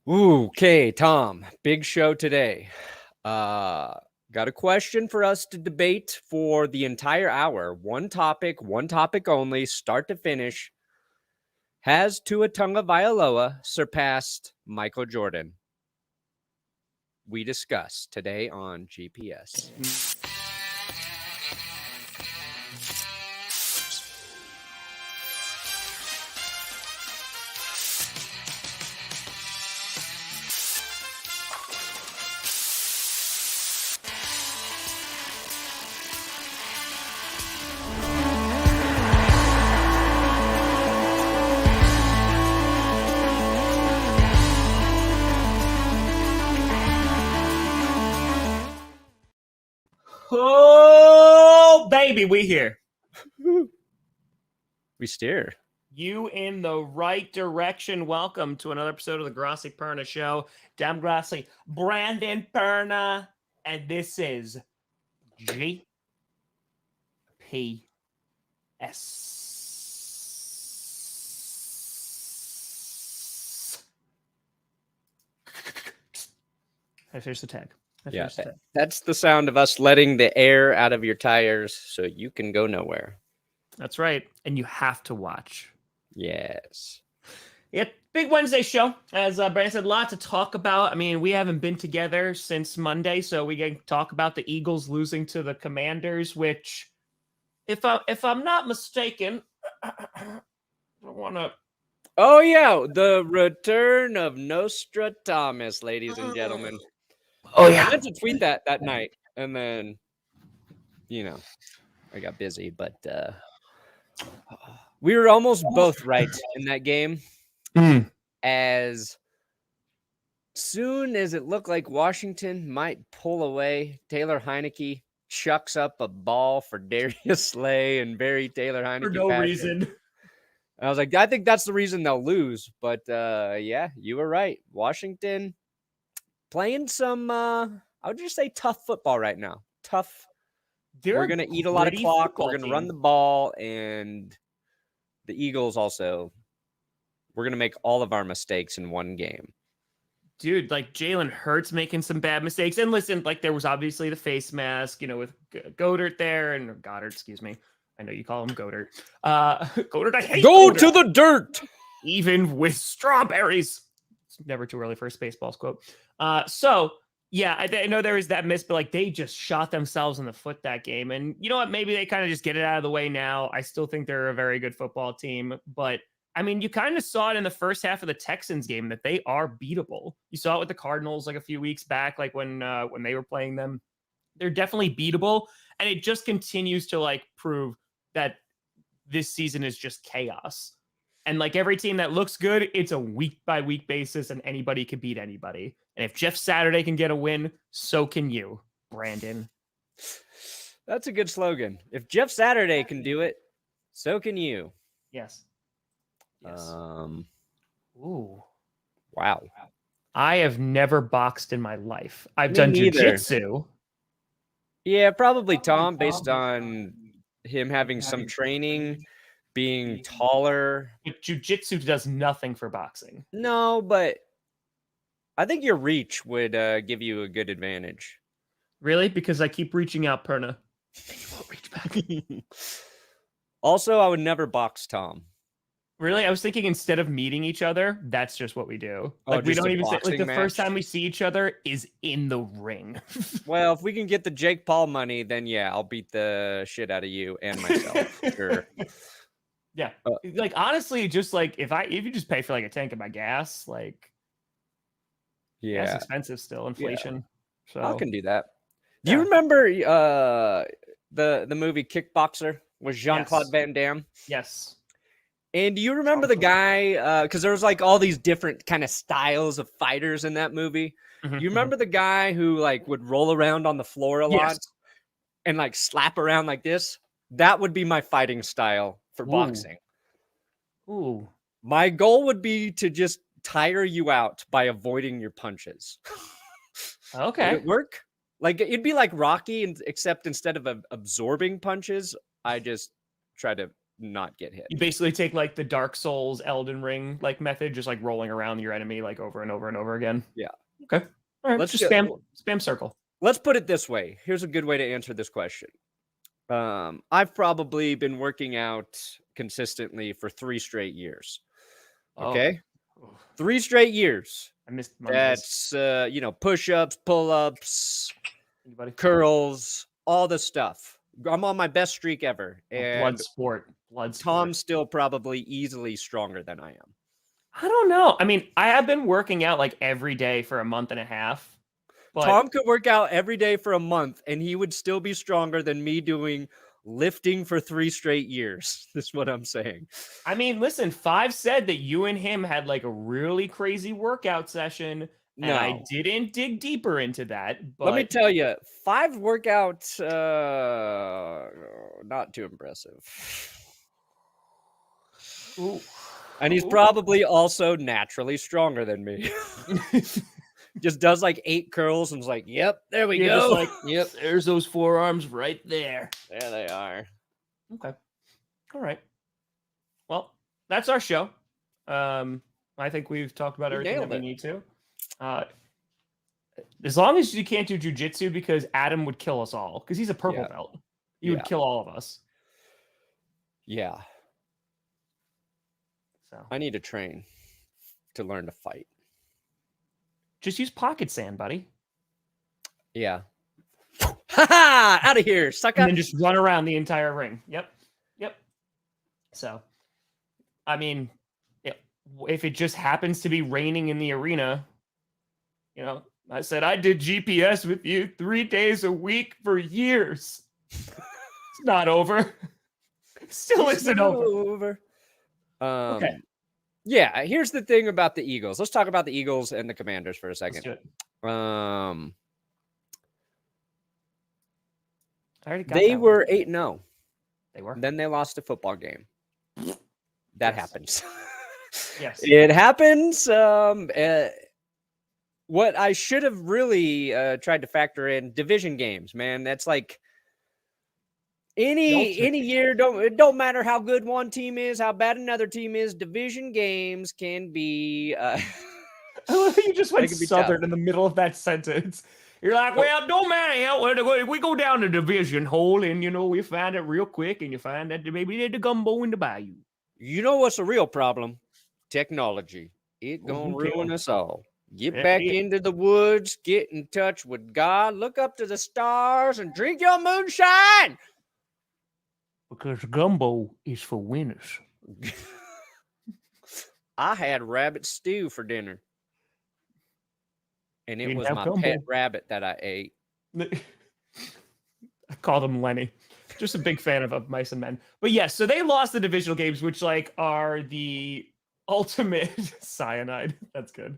Ooh, okay, Tom. Big show today. Got a question for us to debate for the entire hour. One topic only, start to finish. Has Tua Tagovailoa surpassed Michael Jordan? We discuss today on GPS. Oh, baby, we here. We steer. You in the right direction. Welcome to another episode of the Grossi Perna Show. Damn Grossi, Brandon Perna, and this is GPS. There's the tag. That's the sound of us letting the air out of your tires so you can go nowhere. That's right. And you have to watch. Yes. Yeah, big Wednesday show. As Brandon said, a lot to talk about. I mean, we haven't been together since Monday, so we can talk about the Eagles losing to the Commanders, which, if I'm not mistaken, I want to... Oh, yeah, the return of Nostradamus, ladies and gentlemen. Oh, yeah. I meant to tweet that night, and then, I got busy, but we were almost both right in that game. As soon as it looked like Washington might pull away, Taylor Heineke chucks up a ball for Darius Slay and Barry Taylor Heineke. For no reason. I was like, I think that's the reason they'll lose. But, yeah, you were right. Washington playing some, I would just say tough football right now. Tough. We're going to eat a lot of clock. We're going to run the ball. And the Eagles also, we're going to make all of our mistakes in one game. Dude, like Jalen Hurts making some bad mistakes. And listen, like there was obviously the face mask, with Goddard there and Goddard, excuse me. I know you call him Goddard. Goddard, I hate Go Goddard. To the dirt. Even with strawberries. It's never too early for a Spaceballs quote. So, yeah, I know there was that miss, but like they just shot themselves in the foot that game. And you know what? Maybe they kind of just get it out of the way now. I still think they're a very good football team. But, I mean, you kind of saw it in the first half of the Texans game that they are beatable. You saw it with the Cardinals like a few weeks back, like when they were playing them. They're definitely beatable. And it just continues to like prove that this season is just chaos. And like every team that looks good, it's a week by week basis and anybody can beat anybody. And if Jeff Saturday can get a win, so can you, Brandon. That's a good slogan. If Jeff Saturday can do it, so can you. Yes. Ooh. Wow. I have never boxed in my life. I've done jiu-jitsu. Yeah, probably Tom, based on him having some training, being taller. But jiu-jitsu does nothing for boxing. No, but I think your reach would give you a good advantage. Really? Because I keep reaching out, Perna. You won't reach back. Also, I would never box Tom. Really? I was thinking instead of meeting each other, that's just what we do. Like we don't even say, like the first time we see each other is in the ring. Well, if we can get the Jake Paul money, then yeah, I'll beat the shit out of you and myself. Sure. Yeah. Like honestly, just like if you just pay for like a tank of my gas, like yeah, that's expensive still, inflation. Yeah. So I can do that. Do you remember the movie Kickboxer with Jean-Claude Van Damme? Yes. And do you remember the guy, because there was like all these different kind of styles of fighters in that movie. Do you remember the guy who like would roll around on the floor a lot and like slap around like this? That would be my fighting style for boxing. Ooh. My goal would be to just tire you out by avoiding your punches. Okay. Would it work? Like it'd be like Rocky, except instead of absorbing punches, I just try to not get hit. You basically take like the Dark Souls Elden Ring like method, just like rolling around your enemy like over and over and over again. Yeah. Okay. All right. Let's Just spam circle. Let's put it this way. Here's a good way to answer this question. I've probably been working out consistently for 3 straight years. Okay. Oh. 3 straight years. I missed That's, push-ups, pull-ups, curls, all the stuff. I'm on my best streak ever. And blood sport. Tom's still probably easily stronger than I am. I don't know. I mean, I have been working out like every day for a month and a half. But Tom could work out every day for a month, and he would still be stronger than me doing lifting for 3 straight years. That's what I'm saying. I mean, listen, Five said that you and him had like a really crazy workout session. And I didn't dig deeper into that. But let me tell you, 5 workouts, not too impressive. Ooh. And he's probably also naturally stronger than me. Just does like 8 curls and is like, yep, there we go. Like, yep, there's those forearms right there. There they are. Okay. All right. Well, that's our show. I think we've talked about everything that we need to. As long as you can't do jujitsu, because Adam would kill us all, because he's a purple belt. He would kill all of us. Yeah. So I need to train to learn to fight. Just use pocket sand, buddy. Yeah. Ha! Out of here, sucker. And then just run around the entire ring. Yep. So, I mean, if it just happens to be raining in the arena, I said, I did GPS with you 3 days a week for years. It's not over. Still isn't over. Okay. Yeah, here's the thing about the Eagles. Let's talk about the Eagles and the Commanders for a second. Let's do it. They were 8-0. They were. Then they lost a football game. That happens. Yes. It happens. What I should have really tried to factor in, division games, man. That's like any year, it don't matter how good one team is, how bad another team is. Division games can be. I love you just went Southern in the middle of that sentence. You're like, well, don't matter how we go down the division hole, and we find it real quick, and you find that maybe there's the gumbo in the bayou. You know what's a real problem? Technology. It gonna ruin us all. Get back into the woods, get in touch with God, look up to the stars, and drink your moonshine. Because gumbo is for winners. I had rabbit stew for dinner. And it was my pet rabbit that I ate. I called him Lenny. Just a big fan of Mice and Men. But yes, so they lost the divisional games, which are the ultimate cyanide. That's good.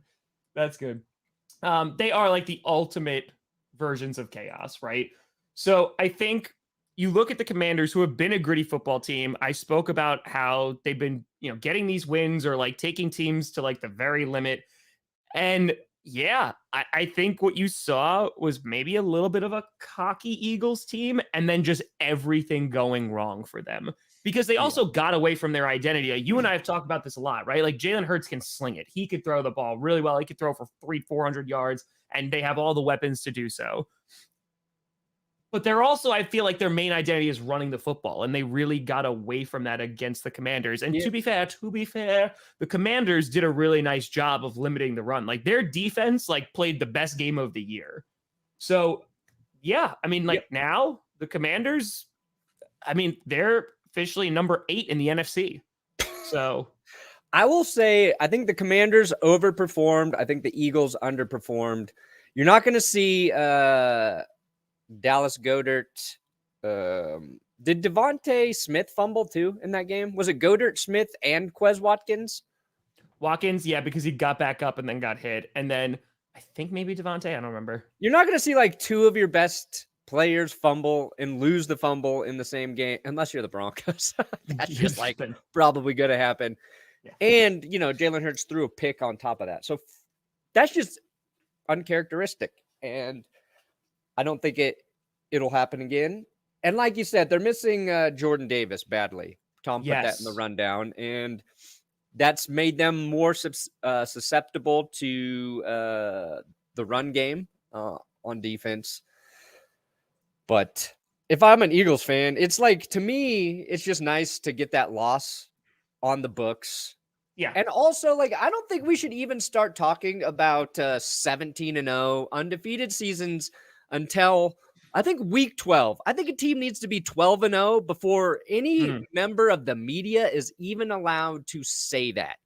They are like the ultimate versions of chaos, right? So I think you look at the Commanders, who have been a gritty football team. I spoke about how they've been, getting these wins or like taking teams to like the very limit. And yeah, I think what you saw was maybe a little bit of a cocky Eagles team, and then just everything going wrong for them. Because they also got away from their identity. You and I have talked about this a lot, right? Like Jalen Hurts can sling it. He could throw the ball really well. He could throw for 300-400 yards, and they have all the weapons to do so. But they're also, I feel like their main identity is running the football, and they really got away from that against the Commanders. And to be fair, the Commanders did a really nice job of limiting the run. Like their defense, played the best game of the year. So yeah, I mean, now the Commanders, I mean, they're officially number 8 in the NFC. So I will say, I think the Commanders overperformed. I think the Eagles underperformed. You're not going to see Dallas Goedert. Did Devontae Smith fumble too in that game? Was it Goedert, Smith, and Quez Watkins? Watkins, yeah, because he got back up and then got hit. And then I think maybe Devontae, I don't remember. You're not going to see 2 of your best players fumble and lose the fumble in the same game, unless you're the Broncos. That's just probably going to happen. Yeah. And, Jalen Hurts threw a pick on top of that. So that's just uncharacteristic. And I don't think it'll happen again. And like you said, they're missing Jordan Davis badly. Tom put that in the Yes. rundown, and that's made them more susceptible to the run game on defense. But if I'm an Eagles fan, it's like, to me, it's just nice to get that loss on the books. Yeah. And also, like, I don't think we should even start talking about 17-0 undefeated seasons until I think week 12. I think a team needs to be 12-0 before any member of the media is even allowed to say that.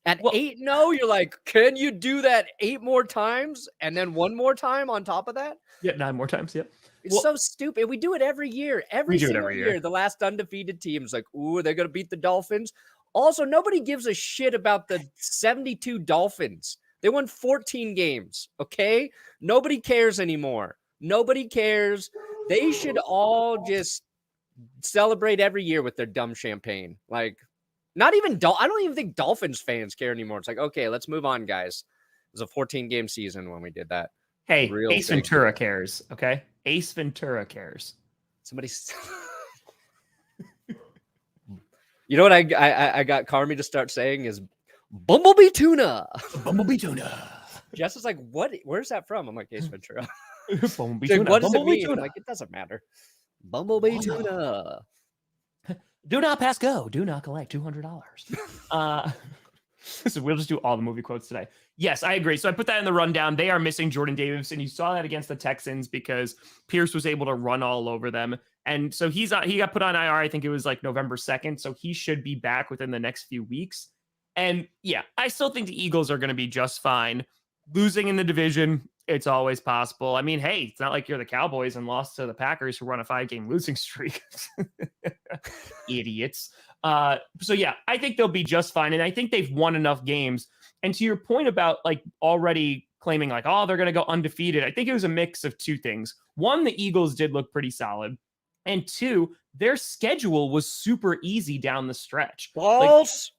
At 8-0, you're like, can you do that 8 more times and then 1 more time on top of that? Yeah, 9 more times. Yep. It's so stupid. We do it every year. Every single year. The last undefeated team's like, ooh, they're going to beat the Dolphins. Also, nobody gives a shit about the 72 Dolphins. They won 14 games, okay? Nobody cares anymore. Nobody cares. They should all just celebrate every year with their dumb champagne. Like, not even I don't even think Dolphins fans care anymore. It's like, okay, let's move on, guys. It was a 14-game season when we did that. Hey, Ace Ventura cares, okay? Ace Ventura cares. Somebody... You know what I got Carmi to start saying is Bumblebee Tuna. Bumblebee Tuna. Jess is like, what? Where's that from? I'm like, Ace Ventura. Bumblebee Like, Tuna. what does it Bumblebee mean? Tuna. I'm like, it doesn't matter. Bumblebee Tuna. Do not pass go. Do not collect $200. So we'll just do all the movie quotes today. Yes, I agree. So I put that in the rundown. They are missing Jordan Davis, and you saw that against the Texans because Pierce was able to run all over them. And so he got put on IR. I think it was like November 2nd. So he should be back within the next few weeks. And yeah, I still think the Eagles are going to be just fine. Losing in the division, it's always possible. I mean, hey, it's not like you're the Cowboys and lost to the Packers who run a 5-game losing streak. Idiots. So yeah, I think they'll be just fine. And I think they've won enough games. And to your point about like already claiming like, oh, they're going to go undefeated. I think it was a mix of two things. One, the Eagles did look pretty solid. And two, their schedule was super easy down the stretch. False.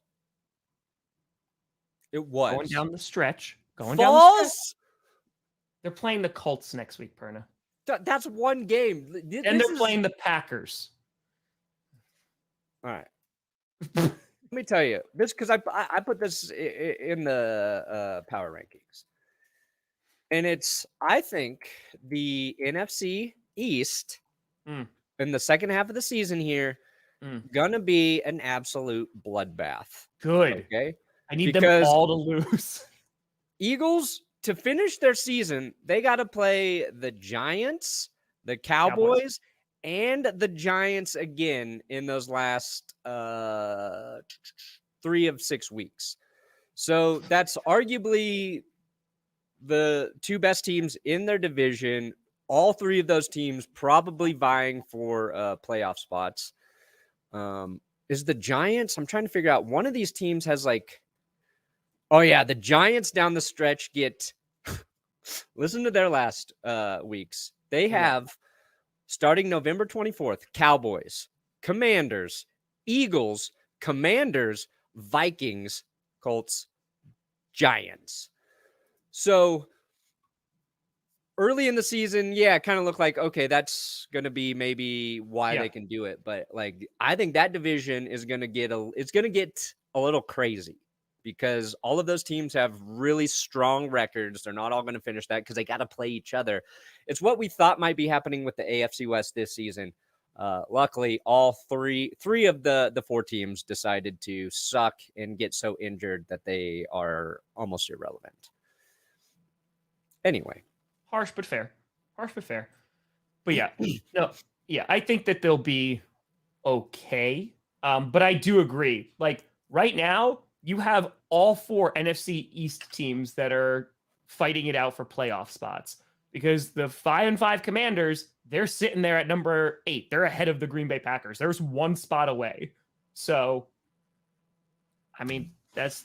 It was. Going down the stretch. They're playing the Colts next week, Perna. That's one game. And they're playing the Packers. All right. Let me tell you this, because I put this in the power rankings. And I think the NFC East in the second half of the season here gonna be an absolute bloodbath. Good. Okay. I need them all to lose. Eagles, to finish their season, they got to play the Giants, the Cowboys, and the Giants again in those last 3 of 6 weeks. So that's arguably the 2 best teams in their division. All 3 of those teams probably vying for playoff spots. Is the Giants? I'm trying to figure out. One of these teams has like, oh yeah, the Giants down the stretch get. Listen to their last weeks. They have starting November 24th, Cowboys, Commanders, Eagles, Commanders, Vikings, Colts, Giants. So early in the season, it kind of looked like, okay, that's going to be maybe why they can do it. But like, I think that division is going to get a little crazy because all of those teams have really strong records. They're not all going to finish that because they got to play each other. It's what we thought might be happening with the AFC West this season. Luckily, all three of the 4 teams decided to suck and get so injured that they are almost irrelevant. Anyway. Harsh but fair. But yeah, I think that they'll be okay. But I do agree. Like right now, you have all 4 NFC East teams that are fighting it out for playoff spots because the 5-5 Commanders, they're sitting there at number 8. They're ahead of the Green Bay Packers. There's 1 spot away. So, I mean, that's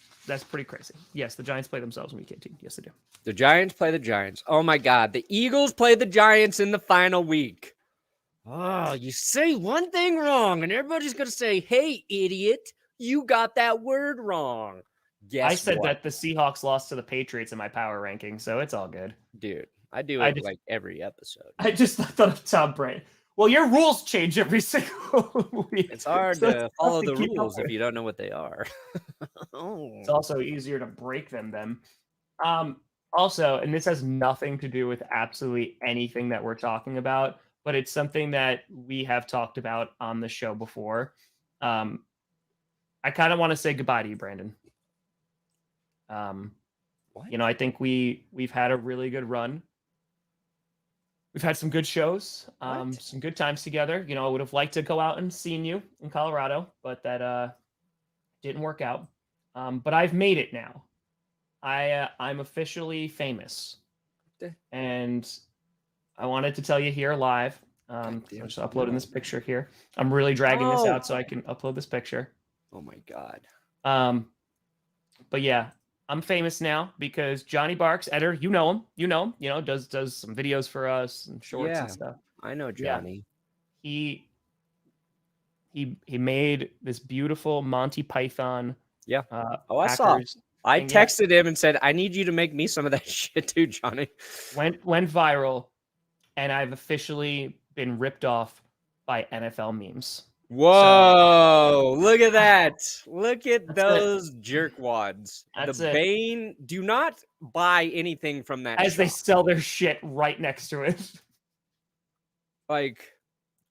pretty crazy. Yes, the Giants play themselves in week 18. Yes, they do. The Giants play the Giants. Oh my God. The Eagles play the Giants in the final week. Oh, you say one thing wrong and everybody's going to say, hey, idiot, you got that word wrong. I said that the Seahawks lost to the Patriots in my power ranking, so it's all good. Dude, I do it like every episode. I just thought of Tom Brady. Well, your rules change every single week. It's hard so to follow the keep up rules if with. you don't know what they are. It's also easier to break them then. Also, and this has nothing to do with absolutely anything that we're talking about, but it's something that we have talked about on the show before. I kind of want to say goodbye to you, Brandon. What? You know, I think we've had a really good run. We've had some good shows, some good times together. You know, I would have liked to go out and seen you in Colorado, but that didn't work out. But I've made it now. I'm officially famous, and I wanted to tell you here live. I'm just uploading this picture here. I'm really dragging this out so I can upload this picture. Oh my God. But yeah, I'm famous now because Johnny Barks, editor, you know him, does some videos for us and shorts and stuff. I know Johnny. Yeah. He made this beautiful Monty Python. Yeah. I saw. I texted him and said, I need you to make me some of that shit too, Johnny. Went viral, and I've officially been ripped off by NFL memes. Whoa, look at that. Look at those jerkwads. The Bane, do not buy anything from that as shop. They sell their shit right next to it. Like,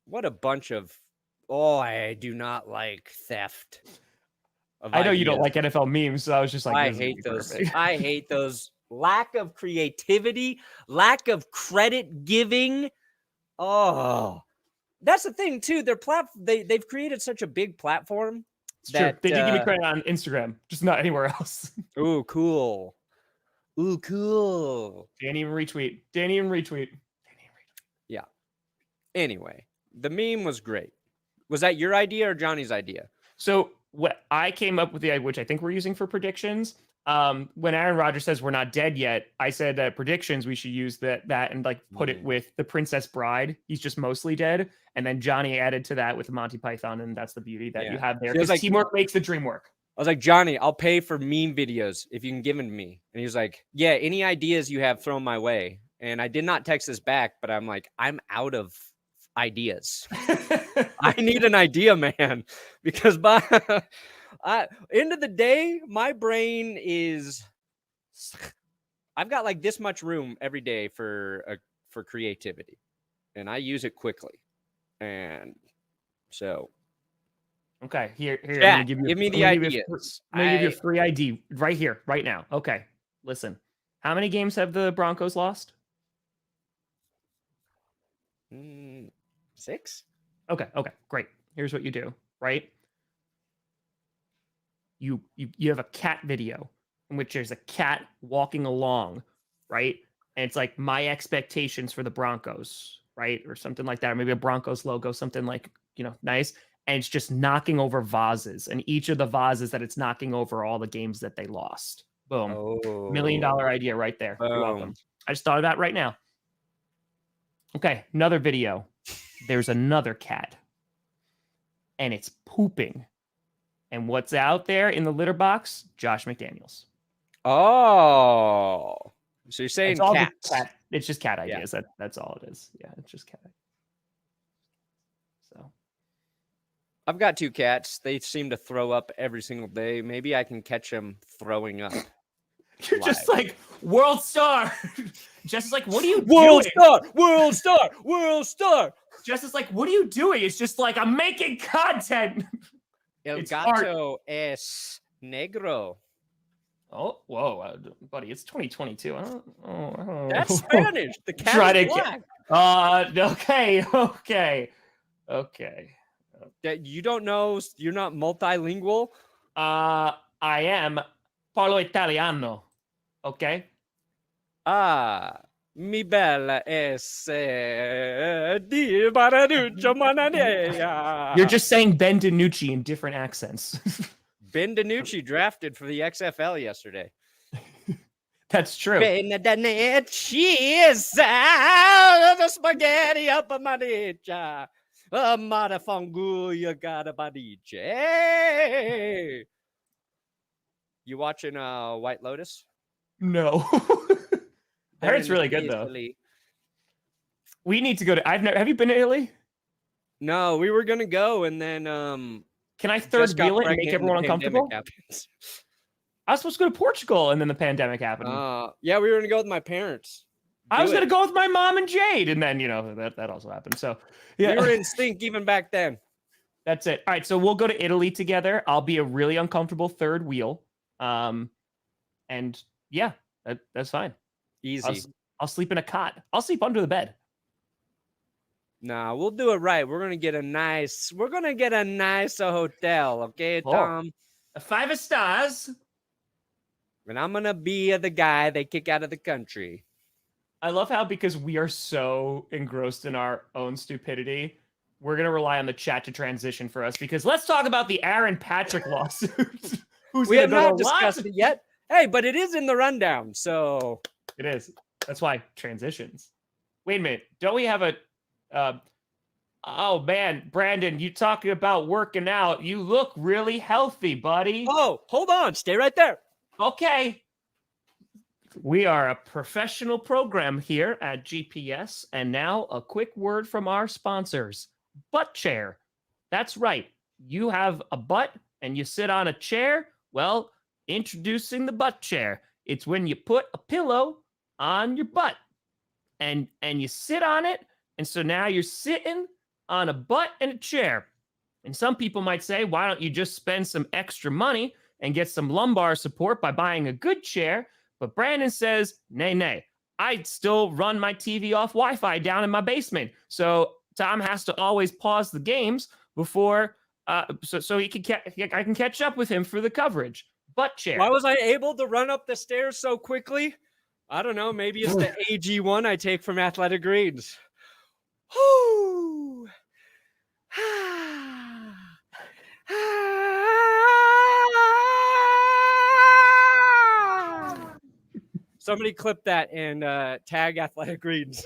what a bunch of, I do not like theft. I know you don't like NFL memes, so I was just like, I hate those. I hate those. Lack of creativity, lack of credit giving. Oh, that's the thing too. They've created such a big platform. It's true. They did give me credit on Instagram, just not anywhere else. Ooh, cool. Ooh, cool. Didn't even retweet. Yeah. Anyway, the meme was great. Was that your idea or Johnny's idea? So what I came up with, which I think we're using for predictions. When Aaron Rodgers says we're not dead yet, I said that predictions we should use that and like put it with the Princess Bride. He's just mostly dead, and then Johnny added to that with Monty Python, and that's the beauty that you have there. Because like, teamwork makes the dream work. I was like, Johnny, I'll pay for meme videos if you can give them to me. And he was like, yeah, any ideas you have thrown my way. And I did not text this back, but I'm like, I'm out of ideas. I need an idea, man, because by end of the day, my brain is, I've got like this much room every day for creativity, and I use it quickly. And so, okay, here, yeah, give me the ideas. I'm gonna give you a free ID right here, right now. Okay, listen, how many games have the Broncos lost? 6. Okay, great. Here's what you do, right? You have a cat video in which there's a cat walking along, right? And it's like my expectations for the Broncos, right? Or something like that. Or maybe a Broncos logo, something like, nice. And it's just knocking over vases. And each of the vases that it's knocking over all the games that they lost. Boom. $1 million idea right there. Boom. You're welcome. I just thought of that right now. Okay, another video. There's another cat. And it's pooping. And what's out there in the litter box? Josh McDaniels. Oh. So you're saying cats. It's just cat ideas. Yeah. That's all it is. Yeah, it's just cat. So I've got 2 cats. They seem to throw up every single day. Maybe I can catch them throwing up. You're just like, world star. Just like, what are you doing? World star. Just as like, what are you doing? It's just like, I'm making content. El gato es negro. Oh, whoa, buddy, it's 2022. I don't know. That's Spanish. The cat is black. Okay. You don't know? You're not multilingual? I am. Parlo Italiano. Okay. Mi bella es di Baraduccio Mananea. You're just saying Ben DiNucci in different accents. Ben DiNucci drafted for the XFL yesterday. That's true. Ben DiNucci is the spaghetti up a maniccia. Amada fanguya gata badice. Hey! You watching White Lotus? No. I heard it's really good though. We need to go to. Have you been to Italy? No, we were gonna go, and then Can I just third got wheel it and make pregnant and the everyone pandemic uncomfortable? happens. I was supposed to go to Portugal, and then the pandemic happened. Yeah, we were gonna go with my parents. I was going to go with my mom and Jade, and then, that also happened. So, yeah. We were in sync even back then. That's it. All right, so we'll go to Italy together. I'll be a really uncomfortable third wheel. And yeah, that's fine. Easy. I'll sleep in a cot. I'll sleep under the bed. Nah, we'll do it right. We're gonna get a nice hotel, okay, Tom? 5 stars. And I'm gonna be the guy they kick out of the country. I love how, because we are so engrossed in our own stupidity, we're gonna rely on the chat to transition for us, because let's talk about the Aaron Patrick lawsuit. We have not discussed it yet. Hey, but it is in the rundown, so it is. That's why transitions. Wait a minute. Don't we have a oh man, Brandon, you talking about working out. You look really healthy, buddy. Oh, hold on. Stay right there. Okay. We are a professional program here at GPS, and now a quick word from our sponsors. Butt chair. That's right. You have a butt and you sit on a chair. Well, introducing the butt chair. It's when you put a pillow on your butt and you sit on it, and so now you're sitting on a butt and a chair. And some people might say, why don't you just spend some extra money and get some lumbar support by buying a good chair? But Brandon says, nay. I still run my TV off Wi-Fi down in my basement. So Tom has to always pause the games before, so I can catch up with him for the coverage. Butt chair. Why was I able to run up the stairs so quickly? I don't know. Maybe it's the AG1 I take from Athletic Greens. Whoo! Somebody clip that and tag Athletic Greens.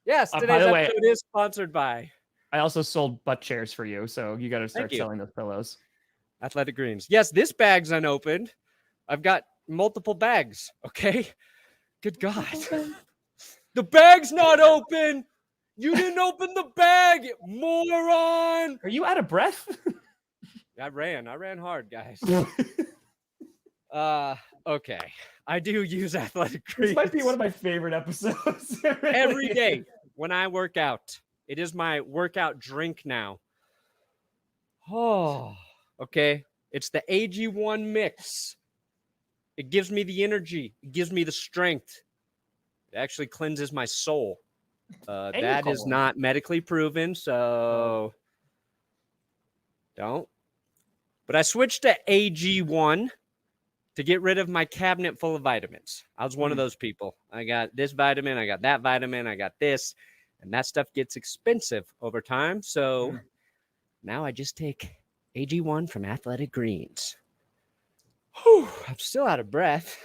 Yes, today's episode is sponsored by. I also sold butt chairs for you, so you got to start selling those pillows. Athletic Greens. Yes, this bag's unopened. I've got multiple bags. Okay. Good God. The bag's not open. You didn't open the bag, moron. Are you out of breath? I ran hard, guys. Okay. I do use Athletic Greens. This might be one of my favorite episodes. Every day when I work out. It is my workout drink now. Oh, okay. It's the AG1 mix. It gives me the energy. It gives me the strength. It actually cleanses my soul. That is not medically proven, so don't. But I switched to AG1 to get rid of my cabinet full of vitamins. I was one of those people. I got this vitamin, I got that vitamin, I got this, and that stuff gets expensive over time. So now I just take AG1 from Athletic Greens. Whew, I'm still out of breath.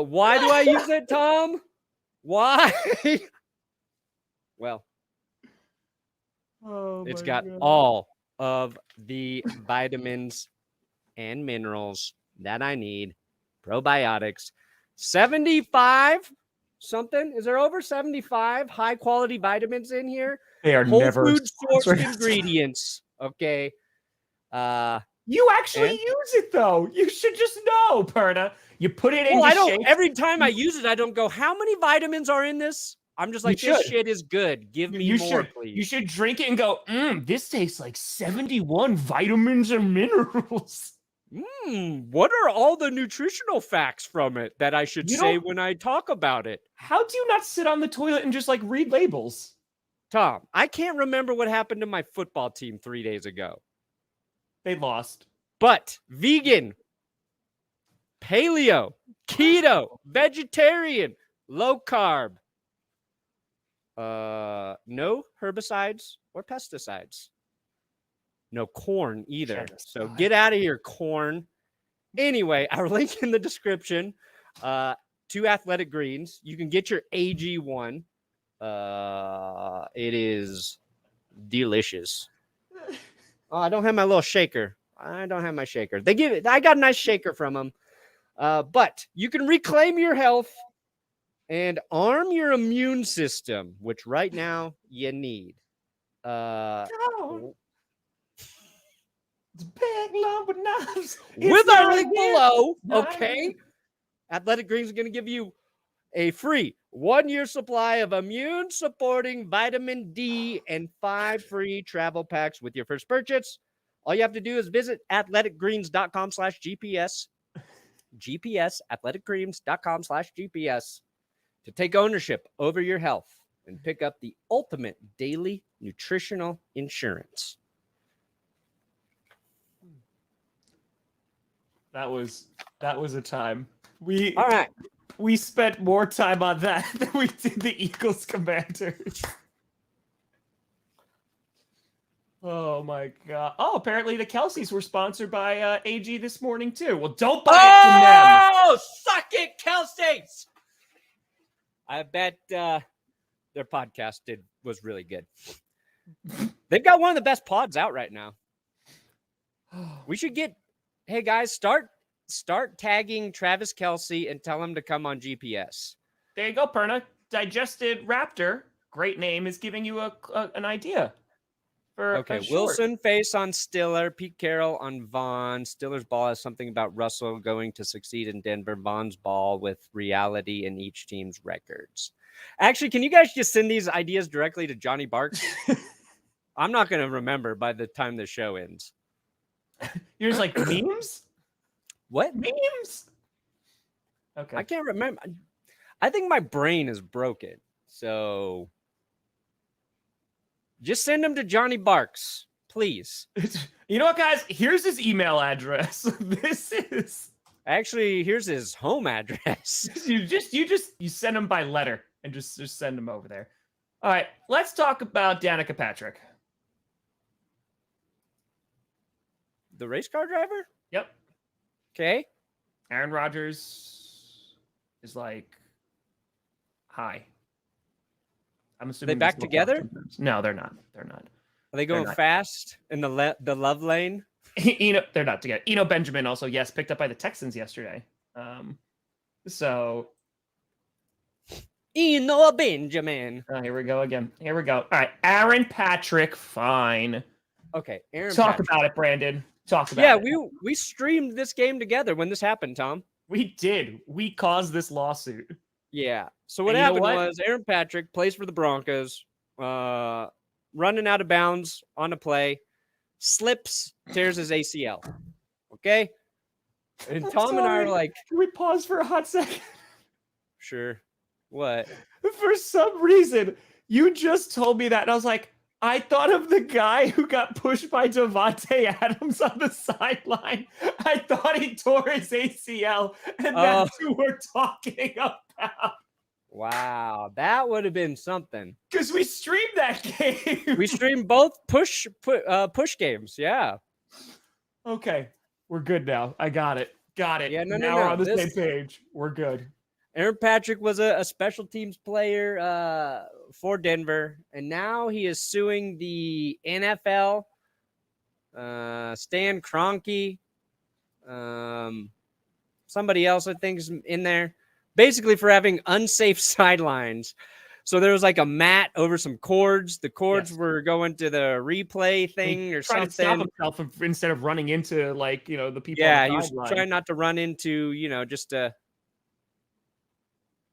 Why do I use it, Tom? Why? Well, it's got all of the vitamins and minerals that I need. Probiotics. 75 something. Is there over 75 high quality vitamins in here? They are Whole never food sourced ingredients. Okay. You actually use it though. You should just know, Perna. You put it in. Well, I don't. Every time I use it, I don't go, how many vitamins are in this? I'm just like, this shit is good. Give me more, please. You should drink it and go, this tastes like 71 vitamins and minerals. What are all the nutritional facts from it that I should say when I talk about it? How do you not sit on the toilet and just like read labels? Tom, I can't remember what happened to my football team 3 days ago. They lost. But vegan, paleo, keto, vegetarian, low carb. No herbicides or pesticides. No corn either. So get out of here, corn. Anyway, our link in the description to Athletic Greens. You can get your AG1. It is delicious. Oh, I don't have my little shaker. I don't have my shaker. I got a nice shaker from them. But you can reclaim your health and arm your immune system, which right now you need. It's big lump of knives. With our link again. below, okay? Athletic Greens is going to give you a free 1-year supply of immune-supporting vitamin D and 5 free travel packs with your first purchase. All you have to do is visit athleticgreens.com/GPS. GPS, athleticgreens.com/GPS to take ownership over your health and pick up the ultimate daily nutritional insurance. That was a time. All right. We spent more time on that than we did the Eagles Commanders. Oh my god. Oh, apparently the Kelseys were sponsored by AG this morning too. Well, don't buy it from them. Oh, suck it, Kelseys! I bet their podcast was really good. They've got one of the best pods out right now. We should get, hey guys, start tagging Travis Kelce and tell him to come on GPS. There you go, Perna. Digested Raptor, great name, is giving you an idea. Okay, Wilson face on Stiller, Pete Carroll on Vaughn. Stiller's ball has something about Russell going to succeed in Denver. Vaughn's ball with reality in each team's records. Actually, can you guys just send these ideas directly to Johnny Barks? I'm not going to remember by the time the show ends. You're just like, memes? What? Memes? Okay. I can't remember. I think my brain is broken. So just send them to Johnny Barks, please. You know what, guys? Here's his email address. Here's his home address. You send him by letter and just send him over there. All right, let's talk about Danica Patrick. The race car driver? Yep. Okay. Aaron Rodgers is like, hi. I'm assuming they back together? No, they're not. They're not. Are they going fast in the love lane? They're not together. Benjamin also, yes, picked up by the Texans yesterday. So Benjamin. Here we go again. Here we go. All right, Aaron Patrick, fine. Okay, Aaron. Talk about it, Brandon. Talk about it. Yeah, we streamed this game together when this happened, Tom. We did. We caused this lawsuit. Yeah. So what happened was Aaron Patrick plays for the Broncos, running out of bounds on a play, slips, tears his ACL. Okay? And Tom and I are like, can we pause for a hot second? Sure. What? For some reason, you just told me that, and I was like, I thought of the guy who got pushed by Devontae Adams on the sideline. I thought he tore his ACL, and that's who we're talking about. Wow, that would have been something. Because we streamed that game. We streamed both push games. Yeah. Okay, we're good now. I got it. Yeah, no. We're on the same page. We're good. Aaron Patrick was a special teams player for Denver, and now he is suing the NFL, Stan Kroenke, somebody else I think is in there, basically for having unsafe sidelines. So there was like a mat over some cords. The cords were going to the replay thing or something. Trying to stop himself instead of running into the people. Yeah, he was trying not to run into just a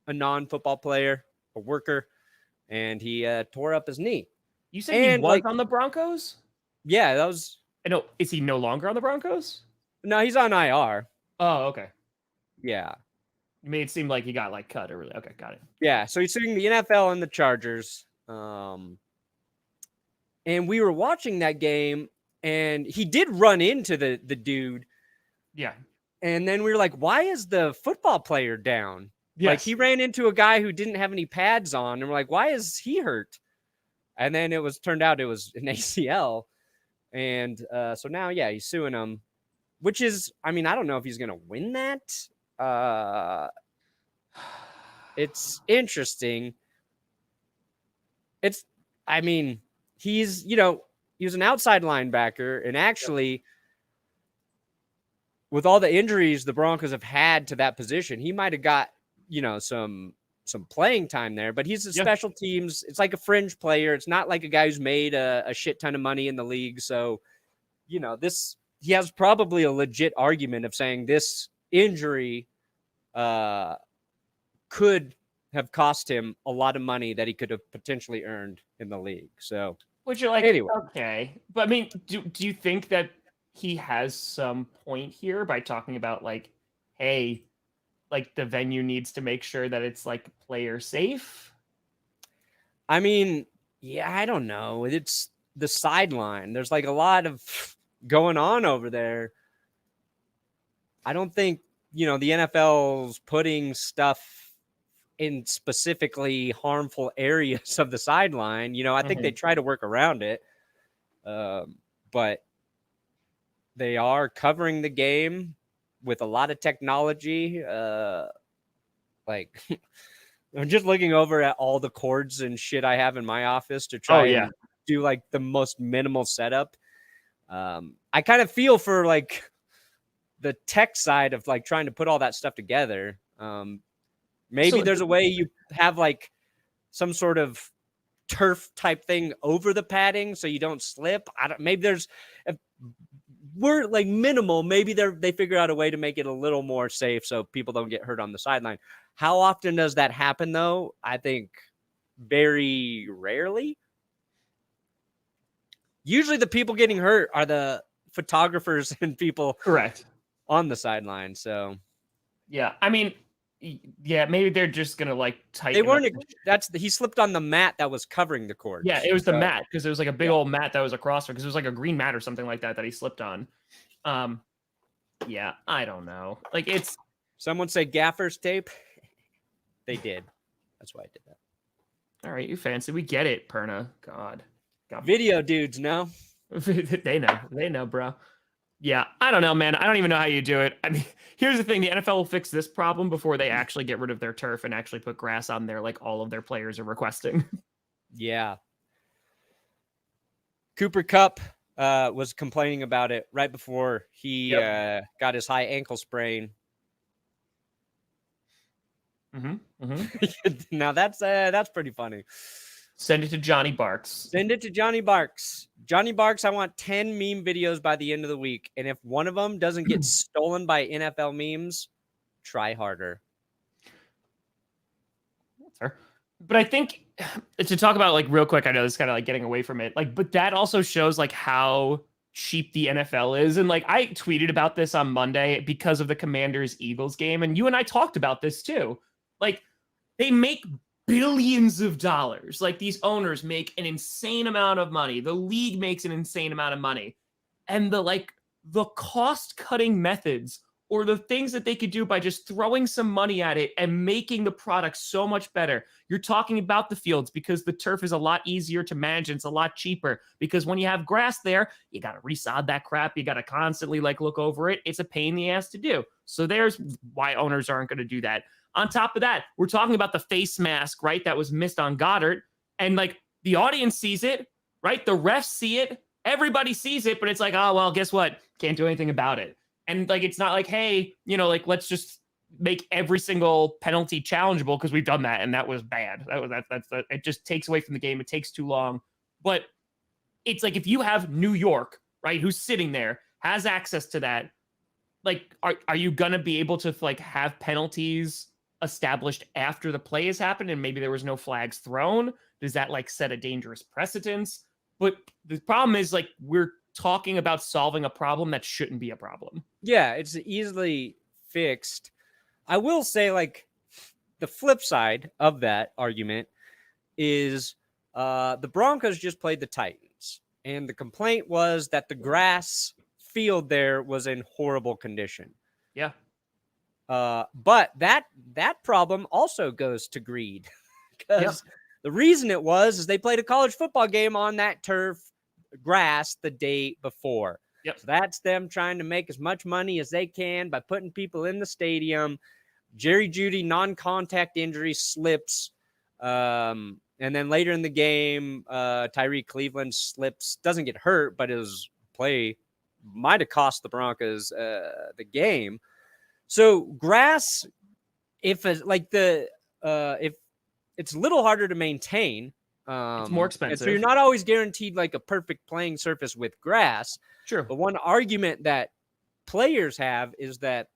non-football player, a worker, and he tore up his knee. You said he was on the Broncos? Yeah, that was... No, is he no longer on the Broncos? No, he's on IR. Oh, okay. Yeah. You made it seem like he got cut early. Okay, got it. Yeah, so he's suing the NFL and the Chargers. And we were watching that game, and he did run into the dude. Yeah. And then we were like, why is the football player down? Yes. Like, he ran into a guy who didn't have any pads on, and we're like, why is he hurt? And then turned out it was an ACL. And so now, yeah, he's suing him, which is, I mean, I don't know if he's going to win that. It's interesting. He's, he was an outside linebacker, and actually with all the injuries the Broncos have had to that position, he might have got, some playing time there, but he's a special teams. It's like a fringe player. It's not like a guy who's made a shit ton of money in the league. So, he has probably a legit argument of saying this injury could have cost him a lot of money that he could have potentially earned in the league. So, which you're like, anyway. okay. But I mean, do you think that he has some point here by talking about like, hey, like the venue needs to make sure that it's like player safe? I mean, yeah, I don't know. It's the sideline. There's like a lot of going on over there. I don't think, the NFL's putting stuff in specifically harmful areas of the sideline. I think they try to work around it. But they are covering the game with a lot of technology. Like I'm just looking over at all the cords and shit I have in my office to try and do like the most minimal setup. I kind of feel for like the tech side of like trying to put all that stuff together. Maybe there's a way you have like some sort of turf type thing over the padding so you don't slip. Maybe there's we're like minimal. Maybe they figure out a way to make it a little more safe so people don't get hurt on the sideline. How often does that happen though? I think very rarely. Usually the people getting hurt are the photographers and people correct on the sideline. So yeah, I mean, yeah, maybe they're just gonna like tighten. They weren't. He slipped on the mat that was covering the court. Yeah, it was the mat because it was like a big old mat that was across because it was like a green mat or something like that he slipped on. Yeah, I don't know. Like it's someone say gaffer's tape. They did. That's why I did that. All right, you fancy. We get it, Perna. God. Video dudes know. They know, bro. Yeah, I don't know, man. I don't even know how you do it. I mean, here's the thing. The NFL will fix this problem before they actually get rid of their turf and actually put grass on there like all of their players are requesting. Yeah. Cooper Kupp was complaining about it right before he got his high ankle sprain. Now that's pretty funny. Send it to Johnny Barks. Send it to Johnny Barks. Johnny Barks, I want 10 meme videos by the end of the week. And if one of them doesn't get stolen by NFL memes, try harder. That's fair. But I think to talk about like real quick, I know this is kind of like getting away from it. Like, but that also shows like how cheap the NFL is. And like I tweeted about this on Monday because of the Commanders-Eagles game. And you and I talked about this too. Like they make billions of dollars. Like these owners make an insane amount of money. The league makes an insane amount of money. And the cost-cutting methods or the things that they could do by just throwing some money at it and making the product so much better. You're talking about the fields because the turf is a lot easier to manage and it's a lot cheaper because when you have grass there, you got to resod that crap. You got to constantly like look over it. It's a pain in the ass to do. So there's why owners aren't going to do that. On top of that, we're talking about the face mask, right? That was missed on Goddard. And like the audience sees it, right? The refs see it. Everybody sees it, but it's like, oh, well, guess what? Can't do anything about it. And like, it's not like, hey, like, let's just make every single penalty challengeable because we've done that. And that was bad. It just takes away from the game. It takes too long. But it's like, if you have New York, right, who's sitting there, has access to that, like, are you going to be able to like have penalties established after the play has happened and maybe there was no flags thrown? Does that like set a dangerous precedence? But the problem is like we're talking about solving a problem that shouldn't be a problem. Yeah, it's easily fixed. I will say like the flip side of that argument is the Broncos just played the Titans and the complaint was that the grass field there was in horrible condition. Yeah. But that problem also goes to greed because the reason it is they played a college football game on that turf grass the day before. Yep. So that's them trying to make as much money as they can by putting people in the stadium. Jerry Jeudy non-contact injury slips. And then later in the game, Tyreek Cleveland slips, doesn't get hurt, but his play might have cost the Broncos the game. So grass, if it's a little harder to maintain, it's more and so expensive. you're not always guaranteed like a perfect playing surface with grass. True. But one argument that players have is that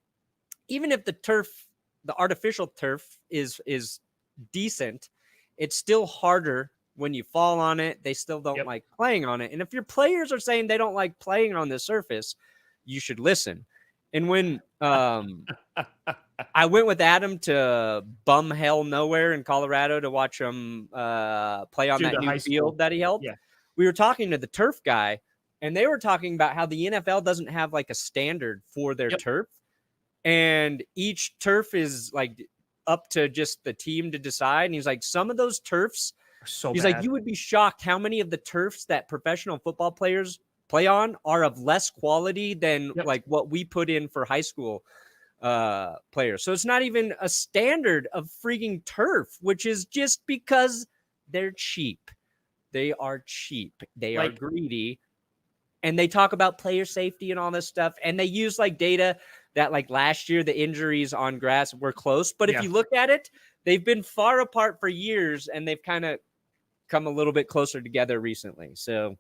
even if the artificial turf is decent, it's still harder when you fall on it. They still don't like playing on it. And if your players are saying they don't like playing on this surface, you should listen. And when I went with Adam to bum hell nowhere in Colorado to watch him play on that new field that he helped, we were talking to the turf guy, and they were talking about how the NFL doesn't have like a standard for their turf. And each turf is like up to just the team to decide. And he's like, some of those turfs, he's like, you would be shocked how many of the turfs that professional football players play on are of less quality than like what we put in for high school players. So it's not even a standard of freaking turf, which is just because they're cheap. They are cheap. They are greedy. And they talk about player safety and all this stuff. And they use like data that like last year, the injuries on grass were close. But if you look at it, they've been far apart for years, and they've kind of come a little bit closer together recently. So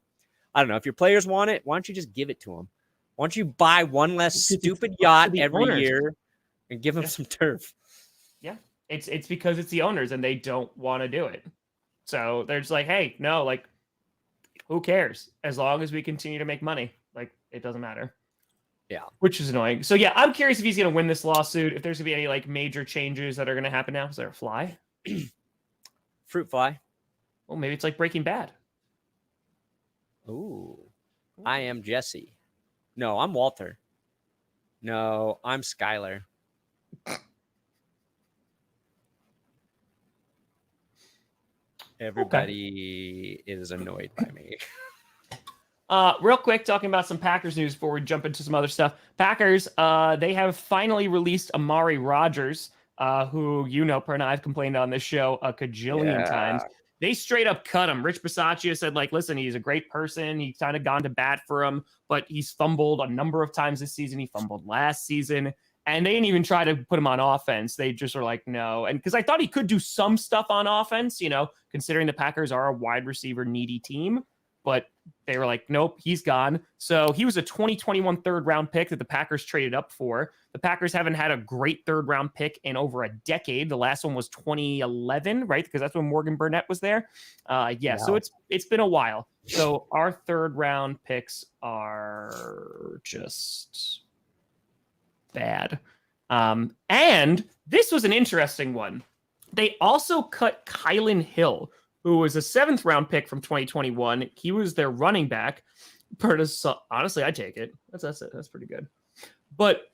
I don't know. If your players want it, why don't you just give it to them? Why don't you buy one less stupid yacht every year and give them some turf? Yeah, it's because it's the owners and they don't want to do it. So they're just like, hey, no, like, who cares? As long as we continue to make money, like, it doesn't matter. Yeah. Which is annoying. So yeah, I'm curious if he's going to win this lawsuit, if there's going to be any like major changes that are going to happen now. Is there a fly? Fruit fly. Well, maybe it's like Breaking Bad. Ooh. I am Jesse. No, I'm Walter. No, I'm Skyler. Everybody is annoyed by me. Real quick, talking about some Packers news before we jump into some other stuff. Packers, they have finally released Amari Rodgers, who, Perna, I've complained on this show a cajillion times. They straight up cut him. Rich Bisaccia said, like, listen, he's a great person. He's kind of gone to bat for him, but he's fumbled a number of times this season. He fumbled last season, and they didn't even try to put him on offense. They just were like, no. And because I thought he could do some stuff on offense, considering the Packers are a wide receiver needy team. But they were like, nope, he's gone. So he was a 2021 third round pick that the Packers traded up for. The Packers haven't had a great third round pick in over a decade. The last one was 2011, right? Because that's when Morgan Burnett was there. So it's been a while. So our third round picks are just bad. And this was an interesting one. They also cut Kylan Hill, who was a 7th round pick from 2021. He was their running back. Honestly, I take it. That's it. That's pretty good. But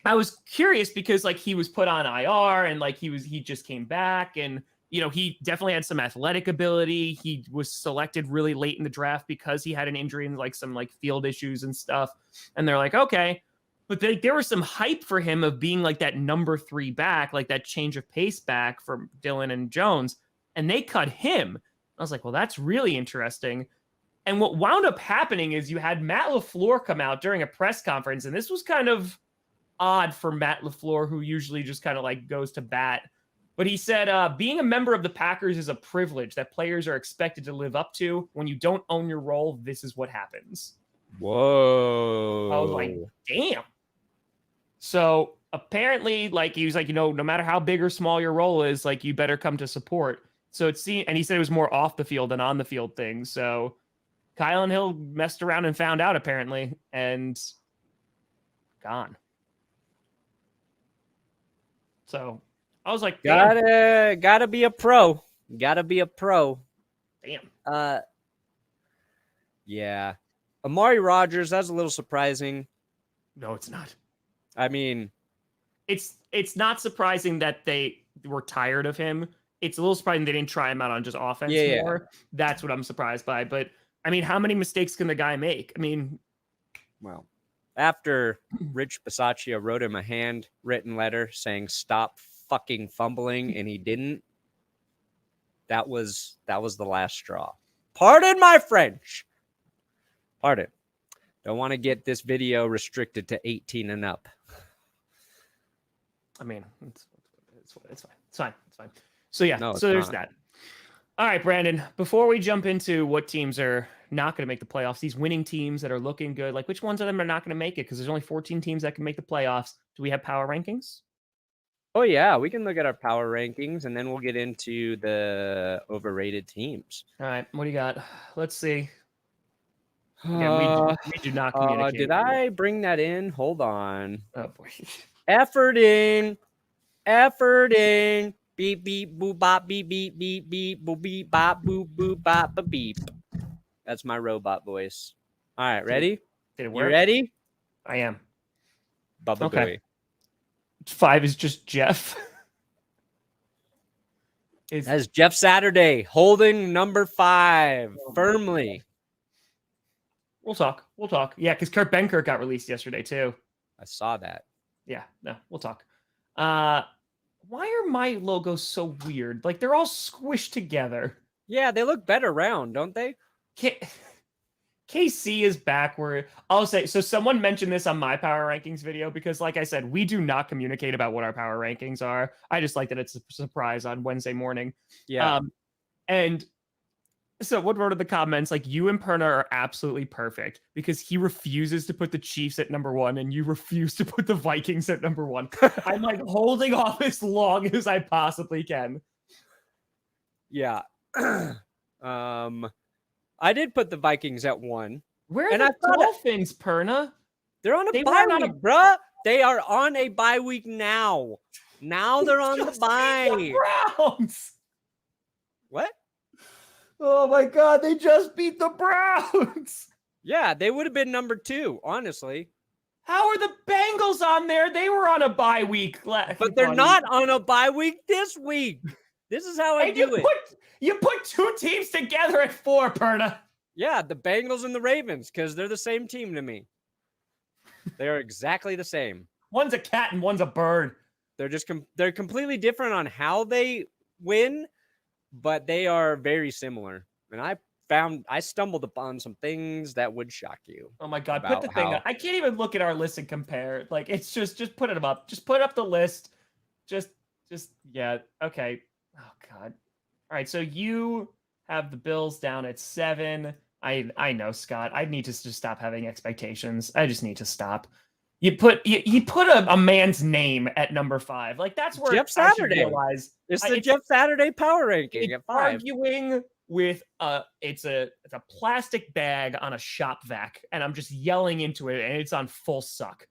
I was curious because like he was put on IR and like he just came back and he definitely had some athletic ability. He was selected really late in the draft because he had an injury and like some like field issues and stuff. And they're like, okay. But there was some hype for him of being like that number 3 back, like that change of pace back from Dillon and Jones. And they cut him. I was like, well, that's really interesting. And what wound up happening is you had Matt LaFleur come out during a press conference. And this was kind of odd for Matt LaFleur, who usually just kind of like goes to bat. But he said, being a member of the Packers is a privilege that players are expected to live up to. When you don't own your role, this is what happens. Whoa. I was like, damn. So apparently, like, he was like, no matter how big or small your role is, like, you better come to support. So it seemed, and he said it was more off the field than on the field thing. So Kylan Hill messed around and found out apparently, and gone. So I was like, damn. Gotta be a pro. Gotta be a pro. Damn. Yeah. Amari Rodgers, that's a little surprising. No, it's not. I mean, it's not surprising that they were tired of him. It's a little surprising they didn't try him out on just offense more. That's what I'm surprised by. But I mean, how many mistakes can the guy make? I mean, well, after Rich Bisaccia wrote him a handwritten letter saying stop fucking fumbling, and he didn't, that was the last straw. Pardon my French. Pardon. Don't want to get this video restricted to 18 and up. I mean, it's fine. It's fine. It's fine. So yeah, No, so there's that. All right, Brandon, before we jump into what teams are not going to make the playoffs, these winning teams that are looking good, like which ones of them are not going to make it? Because there's only 14 teams that can make the playoffs. Do we have power rankings? Oh, yeah. We can look at our power rankings, and then we'll get into the overrated teams. All right. What do you got? Let's see. Again, we do not communicate. Did I bring that in? Hold on. Oh, boy. Efforting. Beep, beep, boop, bop, beep, beep, beep, beep, boop, beep, bop, boop, boop, bop, ba, beep. That's my robot voice. All right, ready? Did it work? You ready? I am. Bubba Okay. Boy. 5 is just Jeff. That's Jeff Saturday holding number 5 firmly. We'll talk. Yeah, because Kurt Benkert got released yesterday too. I saw that. Yeah, no, we'll talk. Why are my logos so weird? Like they're all squished together. Yeah, they look better round, don't they? KC is backward. I'll say, so someone mentioned this on my power rankings video because like I said, we do not communicate about what our power rankings are. I just like that it's a surprise on Wednesday morning. Yeah. And so what wrote in the comments, like you and Perna are absolutely perfect because he refuses to put the Chiefs at number 1 and you refuse to put the Vikings at number 1. I'm like holding off as long as I possibly can. Yeah. I did put the Vikings at 1. Where are the Dolphins, Perna? They're on a bye week, bruh. They are on a bye week now. Now they're on the bye. The Browns. What? Oh my God, they just beat the Browns. Yeah, they would have been number 2, honestly. How are the Bengals on there? They were on a bye week. But they're not on a bye week this week. This is how I do it. You put 2 teams together at 4, Perna. Yeah, the Bengals and the Ravens, because they're the same team to me. They are exactly the same. One's a cat and one's a bird. They're just they're completely different on how they win, but they are very similar. And I stumbled upon some things that would shock you. Oh my God, put the thing up. I can't even look at our list and compare. Like it's just put it up. Just put up the list. Just yeah. Okay. Oh God. All right. So you have the Bills down at 7. I know, Scott. I need to just stop having expectations. I just need to stop. You put a man's name at number 5. Like that's where Jeff Saturday. It's the Jeff Saturday power ranking at 5. Arguing with it's a plastic bag on a shop vac, and I'm just yelling into it, and it's on full suck.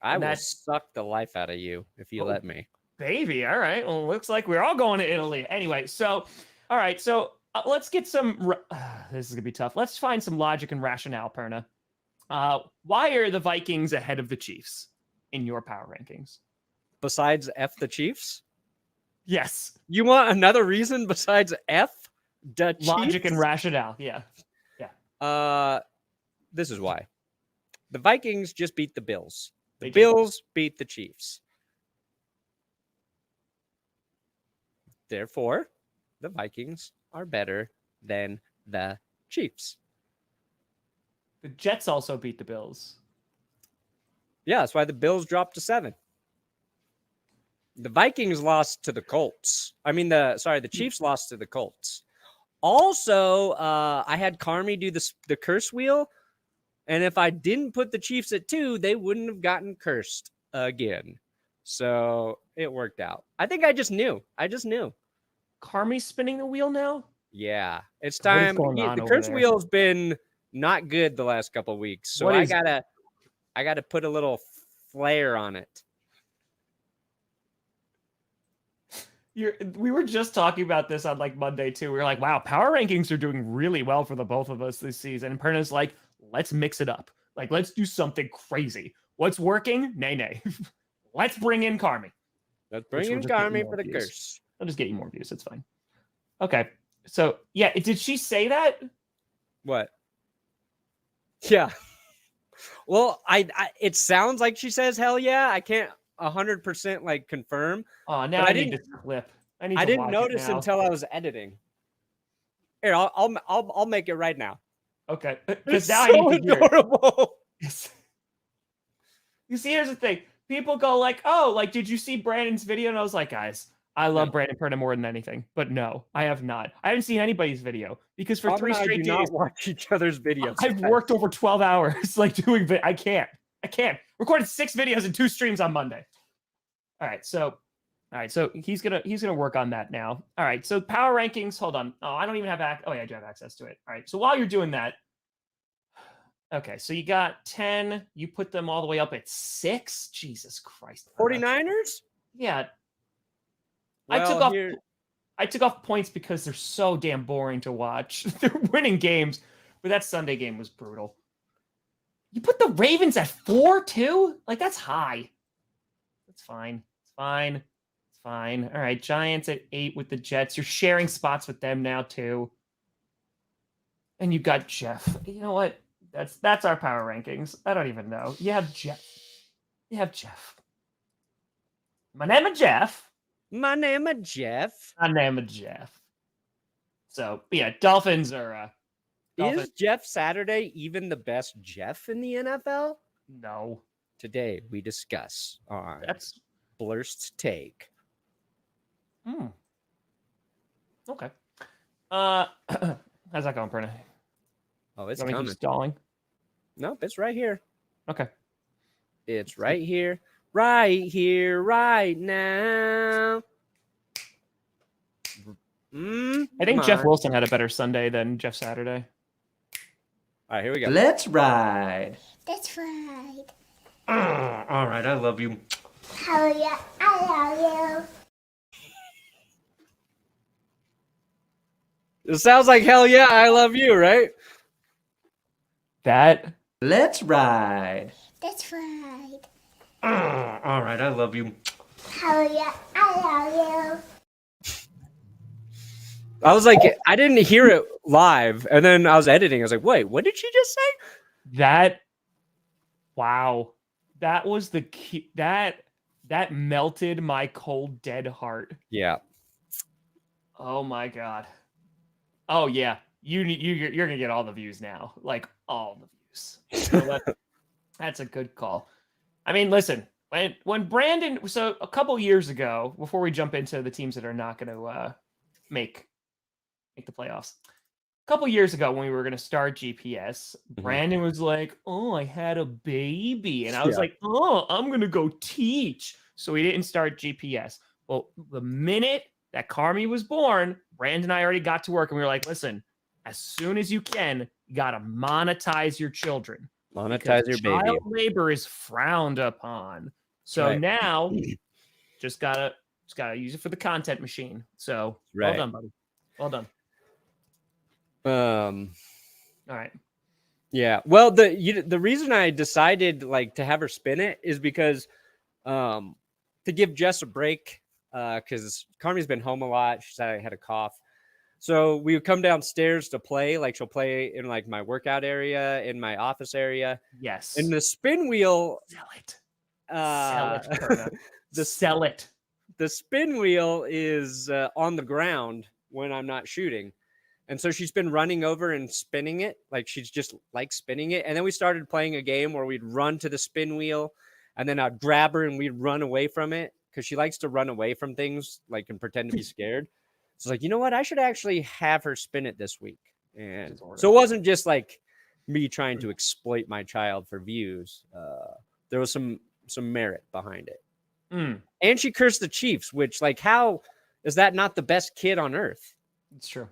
I will suck the life out of you if you let me. Baby, all right. Well, looks like we're all going to Italy. Anyway, so, all right. So let's get some, this is going to be tough. Let's find some logic and rationale, Perna. Why are the Vikings ahead of the Chiefs in your power rankings? Besides F the Chiefs? Yes. You want another reason besides F the Chiefs? Logic and rationale, yeah. Yeah. This is why. The Vikings just beat the Bills. The Bills beat the Chiefs. Therefore, the Vikings are better than the Chiefs. The Jets also beat the Bills. Yeah, that's why the Bills dropped to 7. The Vikings lost to the Colts. The Chiefs lost to the Colts. Also, I had Carmi do the curse wheel, and if I didn't put the Chiefs at 2, they wouldn't have gotten cursed again. So it worked out. I think I just knew. Carmi's spinning the wheel now? Yeah, it's time. The curse wheel's been not good the last couple of weeks, so I gotta put a little flair on it. We were just talking about this on like Monday too. We were like, wow, power rankings are doing really well for the both of us this season. And Perna's like, let's mix it up. Like, let's do something crazy. What's working? Nay. Let's bring in Carmi. Let's bring in Carmi for the curse. I'll just get you more views. It's fine. Okay. So yeah, did she say that? What? Yeah. Well, it sounds like she says hell yeah. I can't 100% like confirm. Oh, now I need this clip. I didn't notice until I was editing. Here, I'll make it right now. Okay. It's now so I need to hear it. adorable. You see, here's the thing. People go like, oh, like, did you see Brandon's video? And I was like, guys, I love No. Brandon Perna more than anything. But no, I have not. I haven't seen anybody's video because for Tom 3 and I straight do days, not watch each other's videos. I've worked over 12 hours like doing I can't. Recorded 6 videos and 2 streams on Monday. All right, so he's gonna work on that now. All right, so power rankings. Hold on. Oh, I don't even have oh yeah, I do have access to it. All right, so while you're doing that, okay, so you got 10. You put them all the way up at 6. Jesus Christ. 49ers? Yeah. Well, I took off points because they're so damn boring to watch. They're winning games, but that Sunday game was brutal. You put the Ravens at 4 too? Like, that's high. That's fine. It's fine. It's fine. All right, Giants at 8 with the Jets. You're sharing spots with them now too. And you got Jeff. You know what? That's our power rankings. I don't even know. You have Jeff. My name is Jeff. My name is Jeff. So yeah, Dolphins are. Is Jeff Saturday even the best Jeff in the NFL? No. Today we discuss on That's Blurst's take. Okay. How's that going, Perna? Oh, it's coming. Stalling. Nope, it's right here. Okay. It's right here, right now. I think Jeff Wilson had a better Sunday than Jeff Saturday. All right, here we go. Let's ride. That's right. All right, I love you. Hell yeah, I love It sounds like hell yeah, I love you, right? That. Let's ride. That's right. All right, I love you. Hell yeah, I love you. I was like, I didn't hear it live, and then I was editing. I was like, wait, what did she just say? That. Wow. That was the key. That melted my cold, dead heart. Yeah. Oh my God. Oh yeah. You're gonna get all the views now. Like all the views. So that's a good call. I mean, listen, when Brandon, so a couple years ago, before we jump into the teams that are not gonna make the playoffs. A couple years ago when we were going to start GPS, Brandon was like, oh, I had a baby. And I was like, oh, I'm going to go teach. So we didn't start GPS. Well, the minute that Carmi was born, Brandon and I already got to work and we were like, listen, as soon as you can, you got to monetize your children. Monetize your baby. Child labor is frowned upon. So now just gotta use it for the content machine. So well done, buddy. Well done. All right. Yeah. Well, the reason I decided like to have her spin it is because to give Jess a break because Carmi's been home a lot. She said I had a cough. So we would come downstairs to play. Like she'll play in like my workout area, in my office area. Yes. And the spin wheel. Sell it. Sell it, Perna. Sell it. The spin wheel is on the ground when I'm not shooting. And so she's been running over and spinning it. Like she's just like spinning it. And then we started playing a game where we'd run to the spin wheel and then I'd grab her and we'd run away from it because she likes to run away from things like and pretend to be scared. So it's like, you know what? I should actually have her spin it this week. And so it wasn't just like me trying to exploit my child for views. There was some merit behind it. And she cursed the Chiefs, which like, how is that not the best kid on earth? It's true.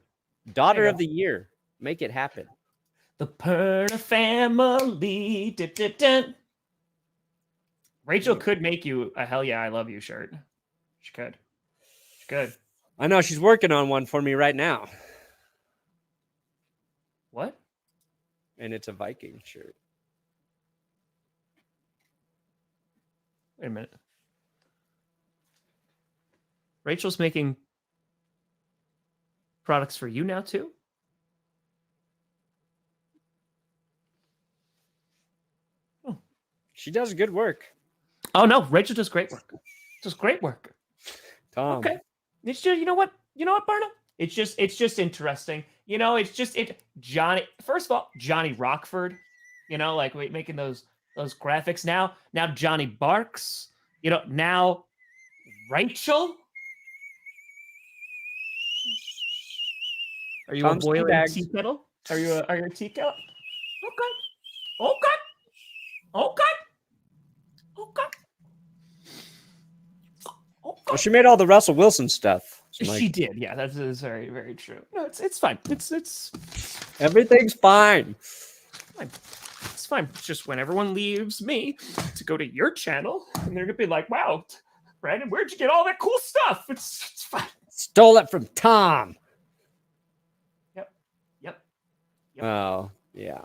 Daughter of the year. Make it happen. The Perna family. Dip, dip, dip. Rachel could make you a hell yeah, I love you shirt. She could. I know she's working on one for me right now. What? And it's a Viking shirt. Wait a minute. Rachel's making products for you now too? Oh. She does good work. Oh no, Rachel does great work. Tom. Okay. You know what, Perna? It's just interesting. Johnny, first of all, Johnny Rockford, like making those graphics now. Now Johnny Barks, now Rachel. Are you Tom's a boiling teabags. tea kettle? Are you a tea kettle? Okay. Well, she made all the Russell Wilson stuff. So She did, yeah. That is very, very true. No, it's fine. It's everything's fine. fine. It's fine. It's just when everyone leaves me to go to your channel, and they're gonna be like, "Wow, Brandon, where'd you get all that cool stuff?" It's fine. Stole it from Tom. Yep. Oh, yeah.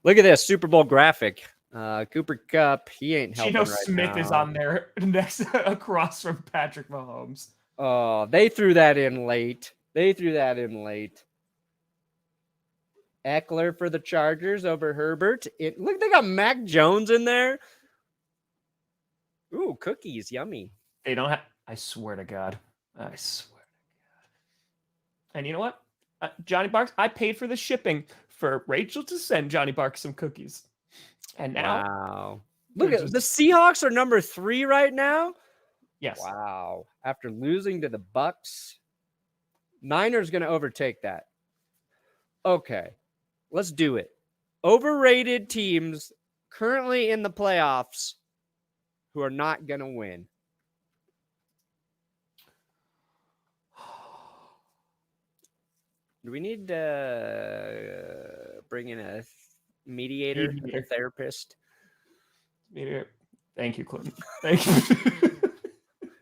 Look at this Super Bowl graphic. Cooper Kupp, he ain't helping Geno right Smith now. is on there next across from Patrick Mahomes. Oh, they threw that in late. Eckler for the Chargers over Herbert. Look, they got Mac Jones in there. Ooh, cookies, yummy. They don't have. I swear to God. And you know what? Johnny Barks, I paid for the shipping for Rachel to send Johnny Barks some cookies. And now, Wow. Look at the Seahawks are number 3 right now. Yes. Wow. After losing to the Bucks, Niners going to overtake that. Okay. Let's do it. Overrated teams currently in the playoffs who are not going to win. Do we need to bring in a mediator, a therapist? Mediator. Thank you, Clinton. Thank you.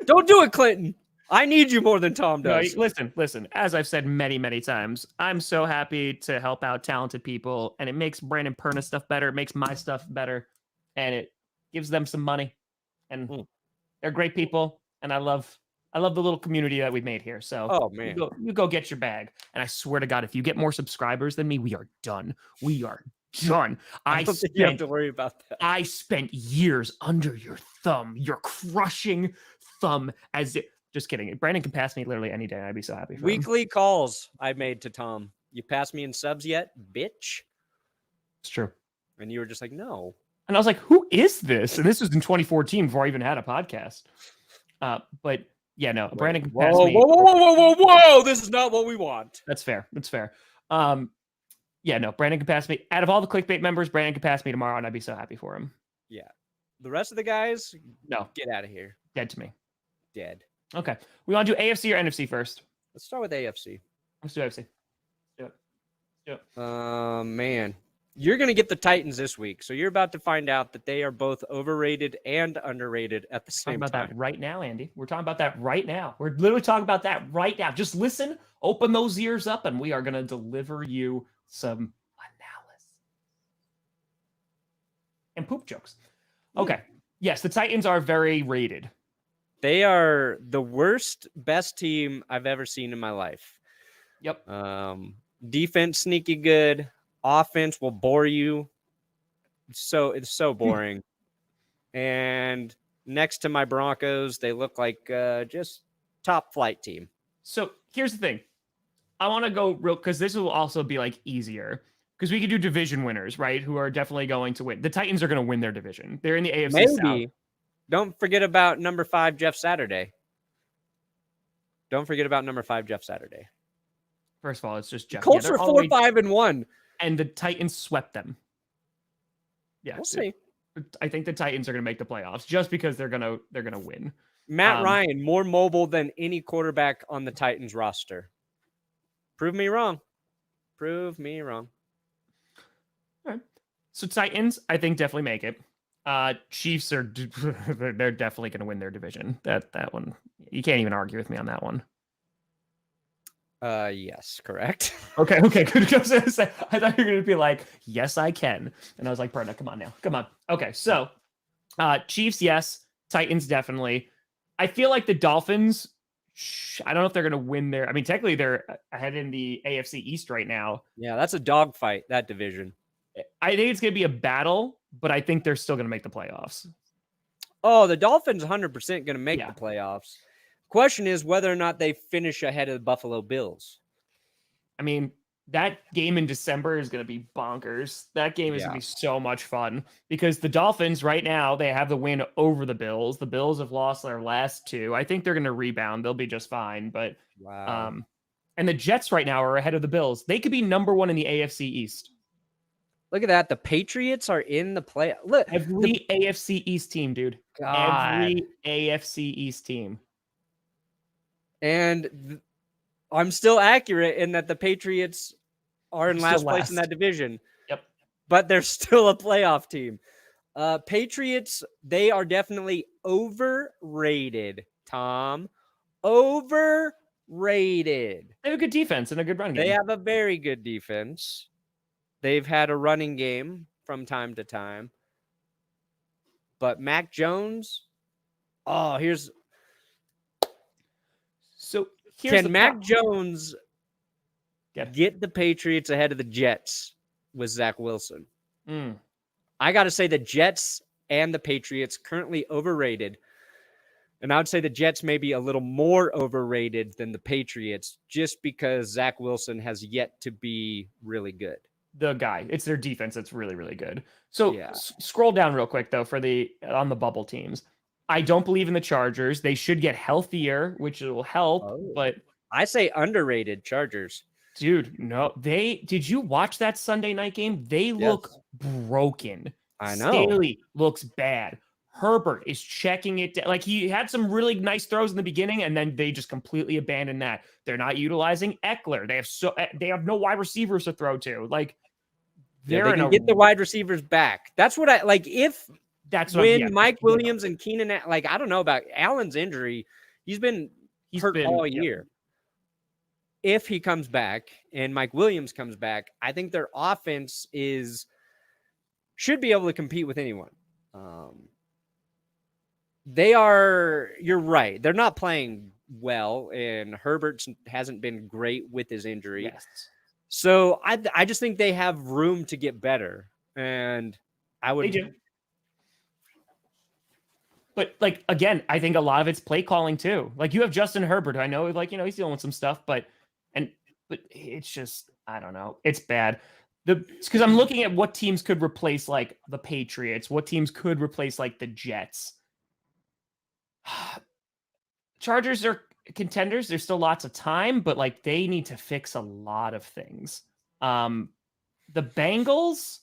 Don't do it, Clinton. I need you more than Tom does. No, listen. As I've said many, many times, I'm so happy to help out talented people, and it makes Brandon Perna stuff better. It makes my stuff better, and it gives them some money. And they're great people, and I love the little community that we've made here. So, oh man, you go get your bag. And I swear to God, if you get more subscribers than me, we are done. We are done. I don't think you have to worry about that. I spent years under your thumb, your crushing thumb. Just kidding. Brandon can pass me literally any day. I'd be so happy for him. Weekly calls I made to Tom. You passed me in subs yet, bitch? It's true. And you were just like, no. And I was like, who is this? And this was in 2014 before I even had a podcast. But yeah, no, Brandon can pass me. Whoa. This is not what we want. That's fair. Yeah, no, Brandon can pass me. Out of all the clickbait members, Brandon can pass me tomorrow, and I'd be so happy for him. Yeah. The rest of the guys, no. Get out of here. Dead to me. Dead. Okay. We want to do AFC or NFC first? Let's start with AFC. Let's do AFC. Do it. Man. You're going to get the Titans this week, so you're about to find out that they are both overrated and underrated at the same time. We're talking about that right now, Andy. We're talking about that right now. We're literally talking about that right now. Just listen, open those ears up, and we are going to deliver you some analysis and poop jokes. Okay. Yes, the Titans are very rated. They are the worst, best team I've ever seen in my life. Yep. Defense sneaky good. Offense will bore you. It's so boring. And next to my Broncos, they look like just top flight team. So here's the thing. I want to go real, because this will also be like easier, because we could do division winners, right? Who are definitely going to win. The Titans are going to win their division. They're in the AFC Maybe. South. Don't forget about number 5, Jeff Saturday. First of all, it's just Jeff. Colts are 4-5-1. And the Titans swept them. Yeah. We'll see. I think the Titans are going to make the playoffs just because they're going to win. Matt Ryan, more mobile than any quarterback on the Titans roster. Prove me wrong. All right. So Titans, I think, definitely make it. Chiefs are they're definitely going to win their division. That one, you can't even argue with me on that one. Yes, correct. Okay, good. I thought you were going to be like, yes, I can. And I was like, Perna, come on now. Come on. Okay, so Chiefs, yes. Titans, definitely. I feel like the Dolphins, I don't know if they're going to win there. I mean, technically, they're ahead in the AFC East right now. Yeah, that's a dogfight, that division. I think it's going to be a battle, but I think they're still going to make the playoffs. Oh, the Dolphins 100% going to make the playoffs. Question is whether or not they finish ahead of the Buffalo Bills. I mean, that game in December is going to be bonkers. That game is going to be so much fun because the Dolphins right now, they have the win over the Bills. The Bills have lost their last 2. I think they're going to rebound. They'll be just fine. But, and the Jets right now are ahead of the Bills. They could be number 1 in the AFC East. Look at that. The Patriots are in the play. Look, every AFC East team, dude. God. Every AFC East team. And I'm still accurate in that the Patriots are in last place in that division. Yep. But they're still a playoff team. Patriots, they are definitely overrated, Tom. Overrated. They have a good defense and a good run game. They have a very good defense. They've had a running game from time to time. But Mac Jones, can Mac Jones get the Patriots ahead of the Jets with Zach Wilson? I got to say the Jets and the Patriots currently overrated. And I would say the Jets may be a little more overrated than the Patriots just because Zach Wilson has yet to be really good. The guy, it's their defense that's really, really good. So scroll down real quick, though, for on the bubble teams. I don't believe in the Chargers. They should get healthier, which will help. But I say underrated Chargers. Dude, no. Did you watch that Sunday night game? They look broken. I know. Staley looks bad. Herbert is checking it down. Like, he had some really nice throws in the beginning, and then they just completely abandoned that. They're not utilizing Eckler. They have no wide receivers to throw to. Like, they can get the wide receivers back. That's what I like. When Mike Williams and Keenan, like, I don't know about Allen's injury. He's been hurt all year. If he comes back and Mike Williams comes back, I think their offense should be able to compete with anyone. You're right. They're not playing well, and Herbert hasn't been great with his injury. Yes. So I just think they have room to get better, and I would. They do. But, like, again, I think a lot of it's play calling too. Like, you have Justin Herbert. I know, like, he's dealing with some stuff, but it's just, I don't know. It's bad. Because I'm looking at what teams could replace, like, the Patriots, what teams could replace, like, the Jets. Chargers are contenders. There's still lots of time, but, like, they need to fix a lot of things. The Bengals,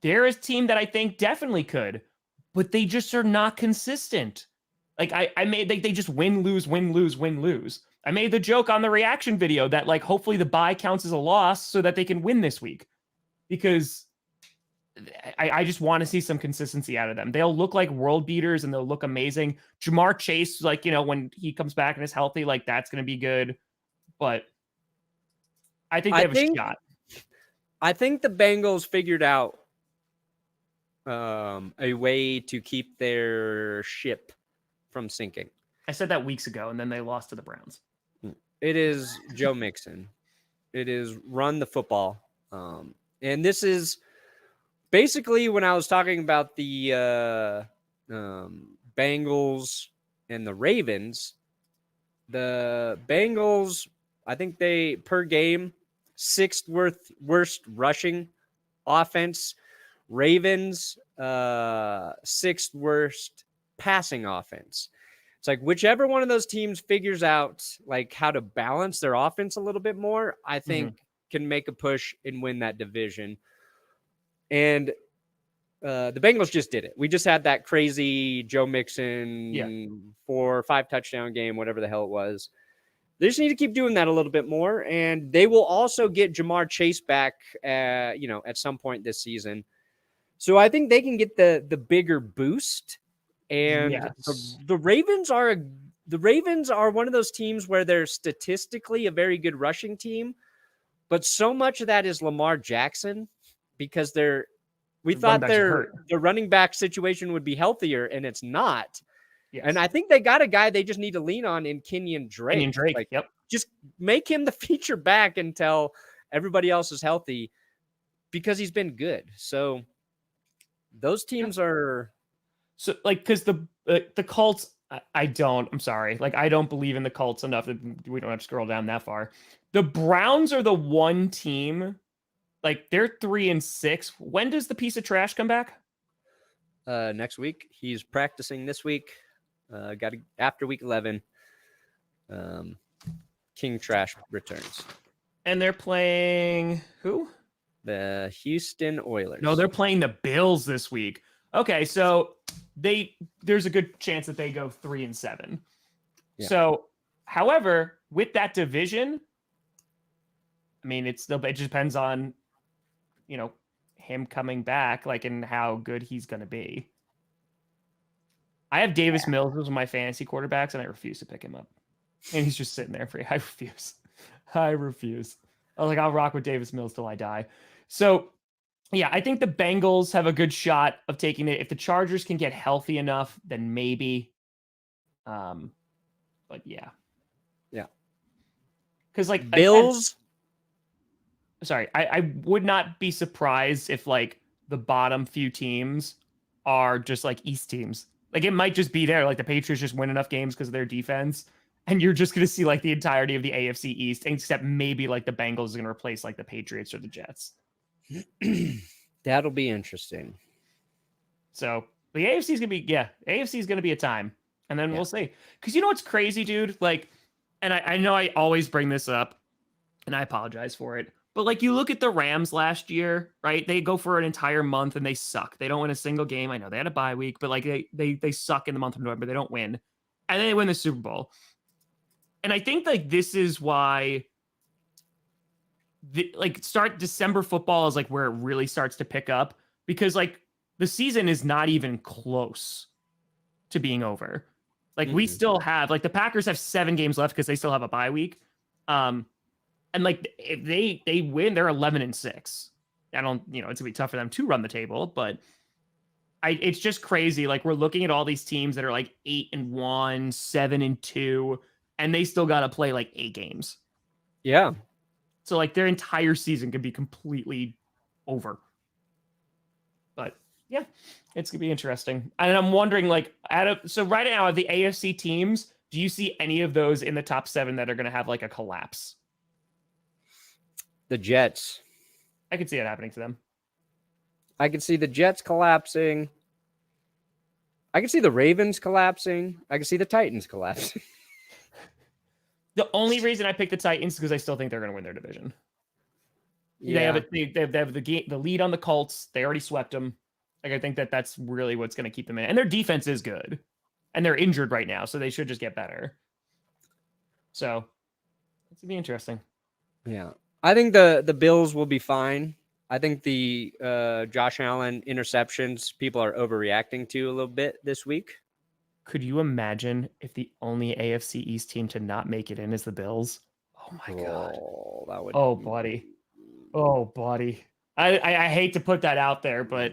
they're a team that I think definitely could, but they just are not consistent. Like, they just win, lose, win, lose, win, lose. I made the joke on the reaction video that, like, hopefully the bye counts as a loss so that they can win this week, because I just want to see some consistency out of them. They'll look like world beaters and they'll look amazing. Jamar Chase, like, when he comes back and is healthy, like, that's going to be good. But I think they have a shot. I think the Bengals figured out a way to keep their ship from sinking. I said that weeks ago, and then they lost to the Browns. It is Joe Mixon. It is run the football. And this is basically when I was talking about the Bengals and the Ravens. The Bengals, I think they, per game, 6th worst rushing offense. Ravens, 6th worst passing offense. It's like whichever one of those teams figures out, like, how to balance their offense a little bit more, I think can make a push and win that division. And the Bengals just did it. We just had that crazy Joe Mixon 4 or 5 touchdown game, whatever the hell it was. They just need to keep doing that a little bit more, and they will also get Jamar Chase back, at some point this season. So I think they can get the bigger boost. And the Ravens are one of those teams where they're statistically a very good rushing team, but so much of that is Lamar Jackson, because we thought the running back situation would be healthier, and it's not. Yes. And I think they got a guy they just need to lean on in Kenyon Drake. Like, just make him the feature back until everybody else is healthy, because he's been good. So those teams are. So, like, because the Colts, I don't. I'm sorry. Like, I don't believe in the Colts enough that we don't have to scroll down that far. The Browns are the one team. Like, they're 3-6. When does the piece of trash come back? Next week. He's practicing this week. After week 11. King Trash returns. And they're playing who? The Houston Oilers. No, they're playing the Bills this week. Okay, so there's a good chance that they go 3-7. Yeah. So, however, with that division, I mean, it just depends on, him coming back, like, and how good he's going to be. I have Davis Mills as one of my fantasy quarterbacks, and I refuse to pick him up. And he's just sitting there free. I refuse. I was like, I'll rock with Davis Mills till I die. So, yeah, I think the Bengals have a good shot of taking it. If the Chargers can get healthy enough, then maybe. But yeah. Yeah. Because, like, Bills. I would not be surprised if, like, the bottom few teams are just like East teams. Like, it might just be there. Like, the Patriots just win enough games because of their defense. And you're just going to see, like, the entirety of the AFC East, except maybe, like, the Bengals are going to replace, like, the Patriots or the Jets. That'll be interesting. So the AFC is going to be a time. And then we'll see. Because you know what's crazy, dude? Like, and I know I always bring this up, and I apologize for it. But, like, you look at the Rams last year, right? They go for an entire month, and they suck. They don't win a single game. I know they had a bye week, but, like, they suck in the month of November. They don't win. And then they win the Super Bowl. And I think, like, this is why start December football is, like, where it really starts to pick up, because, like, the season is not even close to being over. Like, we still have, like, the Packers have 7 games left because they still have a bye week. And, like, if they win, they're 11-6. I don't, it's gonna be tough for them to run the table, but it's just crazy. Like, we're looking at all these teams that are like 8-1, 7-2, and they still got to play like 8 games. Yeah. So, like, their entire season could be completely over. But yeah, it's gonna be interesting. And I'm wondering, like, so right now, of the AFC teams, do you see any of those in the top 7 that are gonna have, like, a collapse? The Jets. I could see it happening to them. I could see the Jets collapsing. I could see the Ravens collapsing. I could see the Titans collapsing. The only reason I picked the Titans is because I still think they're going to win their division. Yeah. They have the lead on the Colts. They already swept them. Like, I think that's really what's going to keep them in. And their defense is good. And they're injured right now, so they should just get better. So it's going to be interesting. Yeah. I think the Bills will be fine. I think the Josh Allen interceptions people are overreacting to a little bit this week. Could you imagine if the only AFC East team to not make it in is the Bills? Oh my God. That would. Oh, buddy. Oh, buddy. I hate to put that out there, but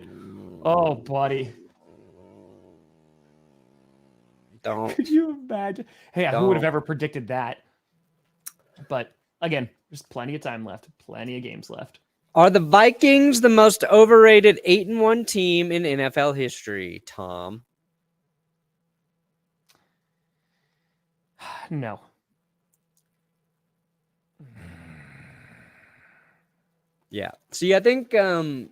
oh, buddy. Don't. Could you imagine? Hey, who would have ever predicted that? But again, there's plenty of time left. Plenty of games left. Are the Vikings the most overrated 8-1 team in NFL history, Tom? No. Yeah. See, I think the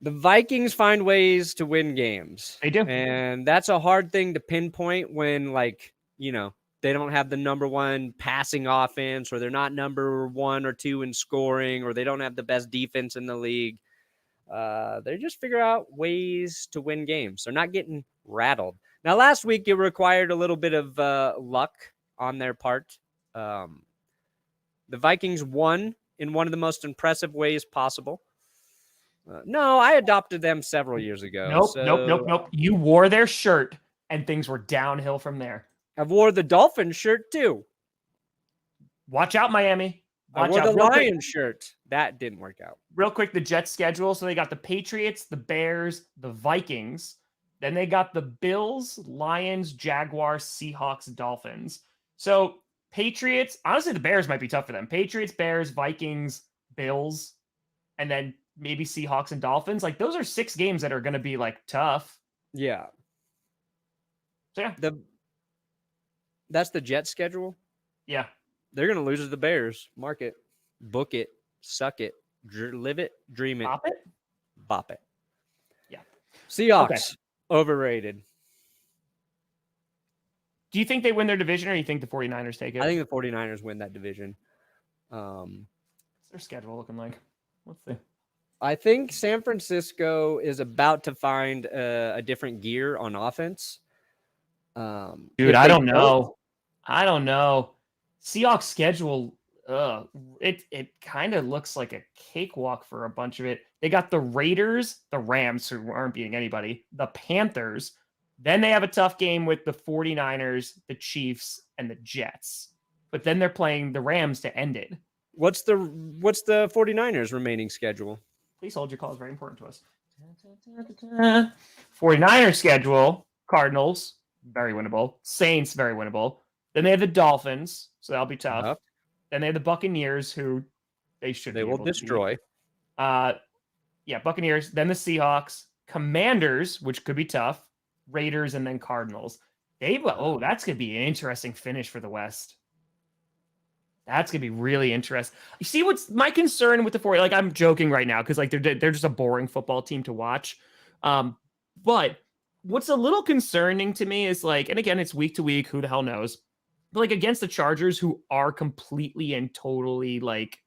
Vikings find ways to win games. They do. And that's a hard thing to pinpoint when, like, they don't have the number 1 passing offense, or they're not number 1 or 2 in scoring, or they don't have the best defense in the league. They just figure out ways to win games. They're not getting rattled. Now, last week, it required a little bit of luck on their part. The Vikings won in one of the most impressive ways possible. No, I adopted them several years ago. Nope. You wore their shirt, and things were downhill from there. I've wore the Dolphins shirt, too. Watch out, Miami. I wore the Lions shirt. That didn't work out. Real quick, the Jets schedule. So they got the Patriots, the Bears, the Vikings. Then they got the Bills, Lions, Jaguars, Seahawks, Dolphins. So Patriots, honestly, the Bears might be tough for them. Patriots, Bears, Vikings, Bills, and then maybe Seahawks and Dolphins. Like, those are 6 games that are going to be, like, tough. Yeah. So yeah, That's the Jets schedule. yeah. They're going to lose to the Bears. Mark it, book it, suck it, live it, dream it, Pop it. bop it. Yeah. Seahawks, overrated. Do you think they win their division, or you think the 49ers take it? I think the 49ers win that division. What's their schedule looking like? Let's see. I think San Francisco is about to find a different gear on offense. Dude, I don't know. Seahawks schedule, it kind of looks like a cakewalk for a bunch of it. They got the Raiders, the Rams, who aren't beating anybody, the Panthers. Then they have a tough game with the 49ers, the Chiefs, and the Jets. But then they're playing the Rams to end it. What's the 49ers remaining schedule? Please hold your call. It's very important to us. 49ers schedule, Cardinals, very winnable. Saints, very winnable. Then they have the Dolphins, so that'll be tough. Yep. Then they have the Buccaneers, who they will destroy. Buccaneers. Then the Seahawks, Commanders, which could be tough. Raiders, and then Cardinals. That's gonna be an interesting finish for the West. That's gonna be really interesting. You see, what's my concern with the 40? Like, I'm joking right now because like they're just a boring football team to watch. But what's a little concerning to me is like, and again, it's week to week. Who the hell knows? But like against the Chargers, who are completely and totally like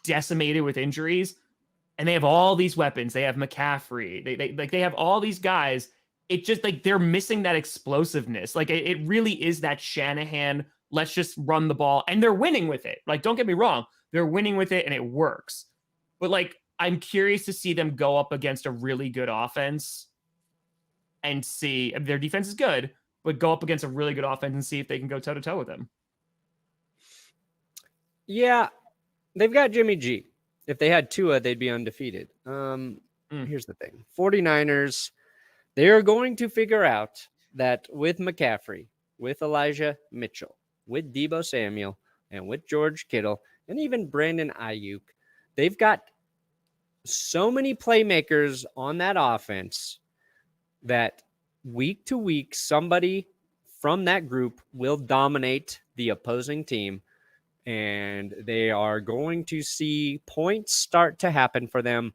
decimated with injuries, and they have all these weapons. They have McCaffrey. They have all these guys. It just like they're missing that explosiveness. Like it really is that Shanahan. Let's just run the ball, and they're winning with it. Like, don't get me wrong, they're winning with it, and it works. But like, I'm curious to see them go up against a really good offense, and see their defense is good, but go up against a really good offense and see if they can go toe to toe with them. Yeah, they've got Jimmy G. If they had Tua, they'd be undefeated. Here's the thing. 49ers, they are going to figure out that with McCaffrey, with Elijah Mitchell, with Deebo Samuel, and with George Kittle, and even Brandon Ayuk, they've got so many playmakers on that offense that week to week, somebody from that group will dominate the opposing team, and they are going to see points start to happen for them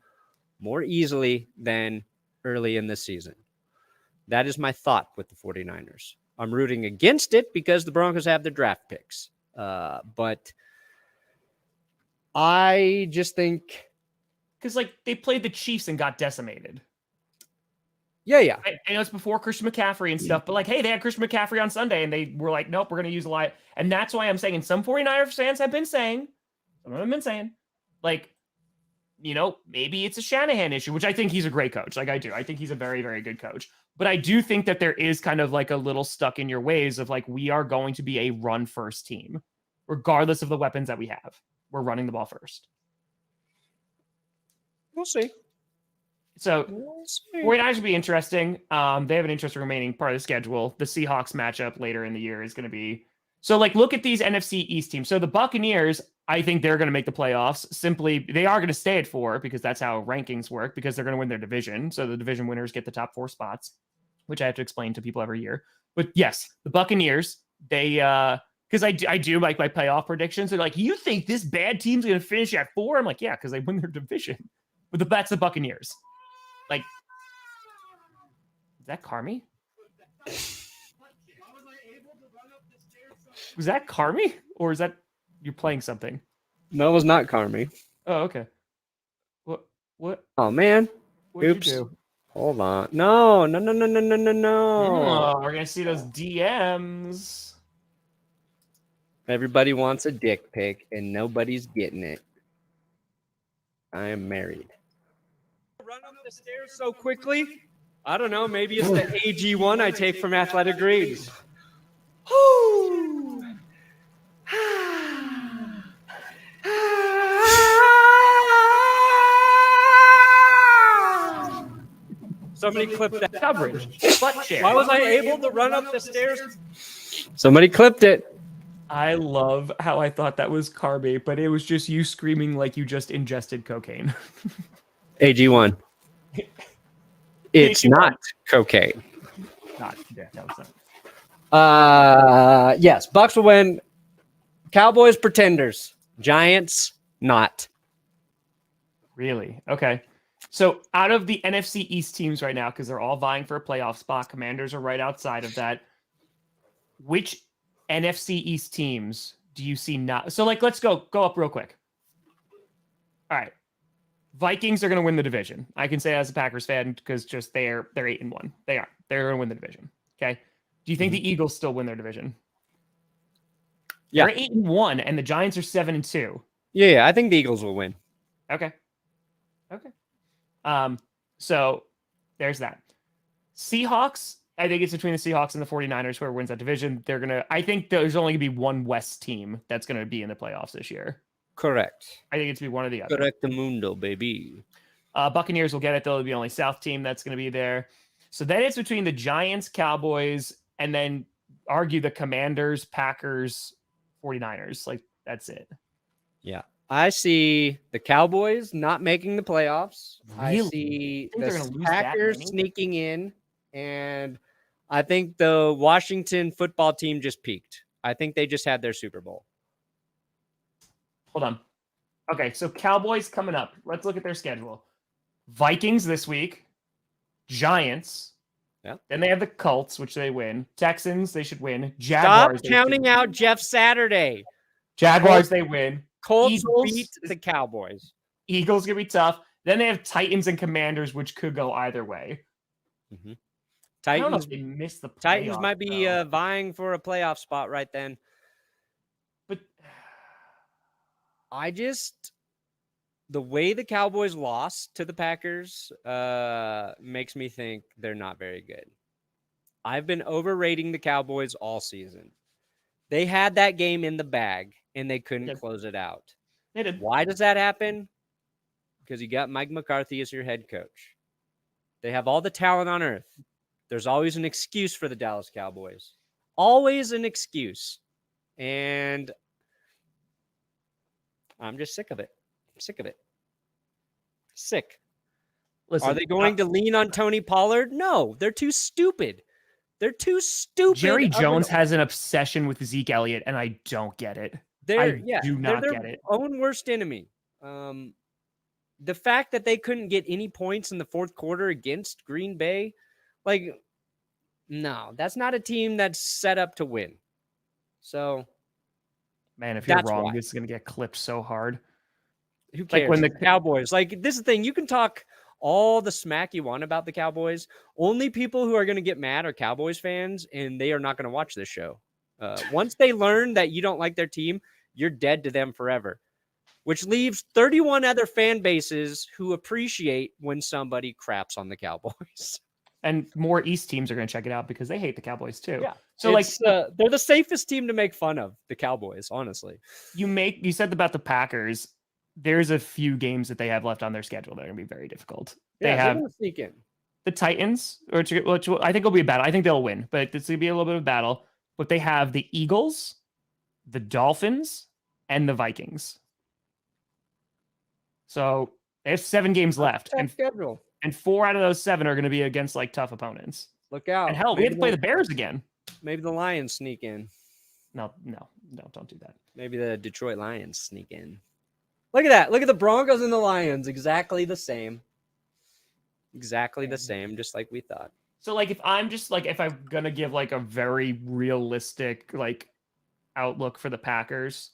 more easily than early in the season. That is my thought with the 49ers. I'm rooting against it because the Broncos have their draft picks. But I just think... Because, like, they played the Chiefs and got decimated. Yeah. I know it's before Christian McCaffrey and stuff, but, like, hey, they had Christian McCaffrey on Sunday, and they were like, nope, we're going to use a lot. And that's why I'm saying, and some 49ers fans have been saying, like, you know, maybe it's a Shanahan issue, which I think he's a great coach. Like, I do. I think he's a very, very good coach. But I do think that there is kind of like a little stuck in your ways of like, we are going to be a run first team, regardless of the weapons that we have. We're running the ball first. We'll see. So 49ers would be interesting. They have an interesting remaining part of the schedule. The Seahawks matchup later in the year is going to be, so like, look at these NFC East teams. So the Buccaneers, I think they're going to make the playoffs. Simply, they are going to stay at 4 because that's how rankings work, because they're going to win their division. So the division winners get the top 4 spots, which I have to explain to people every year. But yes, the Buccaneers, they, because I do like my playoff predictions. They're like, you think this bad team's going to finish at 4? I'm like, yeah, because they win their division. But that's the Buccaneers. Like, is that Carmi? Was that Carmi? Or is that you're playing something? No, it was not Carmi. Oh, okay. What? Oh, man. What'd Oops. you do? Hold on. No. Oh, we're going to see those DMs. Everybody wants a dick pic, and nobody's getting it. I am married. Run up the stairs so quickly? I don't know. Maybe it's the AG1 I take from Athletic Greens. Somebody clipped that Coverage. Butt share. Why was I able to run up the stairs? Somebody clipped it. I love how I thought that was Carby, but it was just you screaming like you just ingested cocaine. AG1. It's AG1. not cocaine. Not. Yeah, no, it's not. Yes, Bucks will win. Cowboys pretenders. Giants not. Really? Okay. So out of the NFC East teams right now, because they're all vying for a playoff spot, Commanders are right outside of that. Which NFC East teams do you see not? So like, let's go up real quick. All right. Vikings are going to win the division. I can say as a Packers fan because just they're 8-1. They're going to win the division. Okay. Do you think the Eagles still win their division? Yeah. They're 8-1, and the Giants are 7-2. Yeah, I think the Eagles will win. Okay. So there's that. Seahawks. I think it's between the Seahawks and the 49ers whoever wins that division. I think there's only going to be one West team that's going to be in the playoffs this year. Correct. I think it's going to be one or the other. Correct the mundo, baby. Buccaneers will get it. They'll be the only South team that's going to be there. So then it's between the Giants, Cowboys, and then argue the Commanders, Packers, 49ers. Like, that's it. Yeah. I see the Cowboys not making the playoffs. Really? I see Think they're the gonna lose that Packers many? sneaking in, and I think the Washington football team just peaked. I think they just had their Super Bowl. Hold on. Okay, so Cowboys coming up. Let's look at their schedule. Vikings this week. Giants. Yeah. Then they have the Colts, which they win. Texans, they should win. Stop Jaguars. counting out Jeff Saturday. Jaguars, they win. Colts Eagles- beat the Cowboys. Eagles gonna be tough. Then they have Titans and Commanders, which could go either way. I don't know Titans, if they missed the Titans playoffs, might be though. vying for a playoff spot right then. But The way the Cowboys lost to the Packers makes me think they're not very good. I've been overrating the Cowboys all season. They had that game in the bag, and they couldn't close it out. they did. Why does that happen? Because you got Mike McCarthy as your head coach. They have all the talent on earth. There's always an excuse for the Dallas Cowboys. Always an excuse. And I'm just sick of it. Sick of it. Sick. Listen, Are they going to lean on Tony Pollard? No, they're too stupid. They're too stupid. Jerry Jones has an obsession with Zeke Elliott, and I don't get it. They're do not their get it. own worst enemy. The fact that they couldn't get any points in the fourth quarter against Green Bay, like, no, that's not a team that's set up to win. So, Man, if you're That's wrong, why. this is gonna get clipped so hard. who cares? Like when the Cowboys, like, this is the thing. You can talk all the smack you want about the Cowboys. Only people who are going to get mad are Cowboys fans, and they are not going to watch this show. Once they learn that you don't like their team, you're dead to them forever. Which leaves 31 other fan bases who appreciate when somebody craps on the Cowboys. and more East teams are gonna check it out because they hate the Cowboys too. Yeah. So like they're the safest team to make fun of, the Cowboys, honestly. you said about the Packers, there's a few games that they have left on their schedule that are gonna be very difficult. They Yeah, they're have gonna sneak in. the Titans, which I think will be a battle. I think they'll win, but it's gonna be a little bit of a battle. But they have the Eagles, the Dolphins, and the Vikings. So they have 7 games left, Tough schedule. and 4 out of those 7 are going to be against like tough opponents. Look out. And hell, we have to play the Bears again. Maybe the Lions sneak in. No, don't do that. Maybe the Detroit Lions sneak in. Look at that. Look at the Broncos and the Lions. Exactly the same. Exactly the same, just like we thought. So like if I'm gonna give like a very realistic like outlook for the Packers,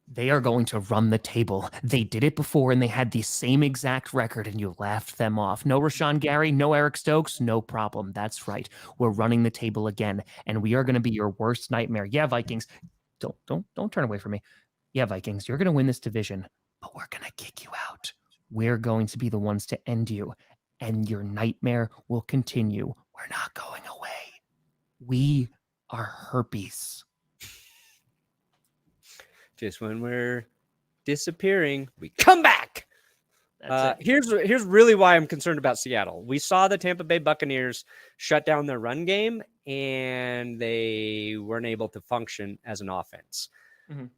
they are going to run the table. They did it before and they had the same exact record and you laughed them off. No Rashawn Gary, no Eric Stokes, no problem. That's right. We're running the table again and we are going to be your worst nightmare. Yeah, Vikings. Don't turn away from me. Yeah, Vikings, you're going to win this division, but we're going to kick you out. We're going to be the ones to end you and your nightmare will continue. We're not going away. We are herpes. Just when we're disappearing, we come back. That's it. Here's really why I'm concerned about Seattle. We saw the Tampa Bay Buccaneers shut down their run game, and they weren't able to function as an offense. Mhm.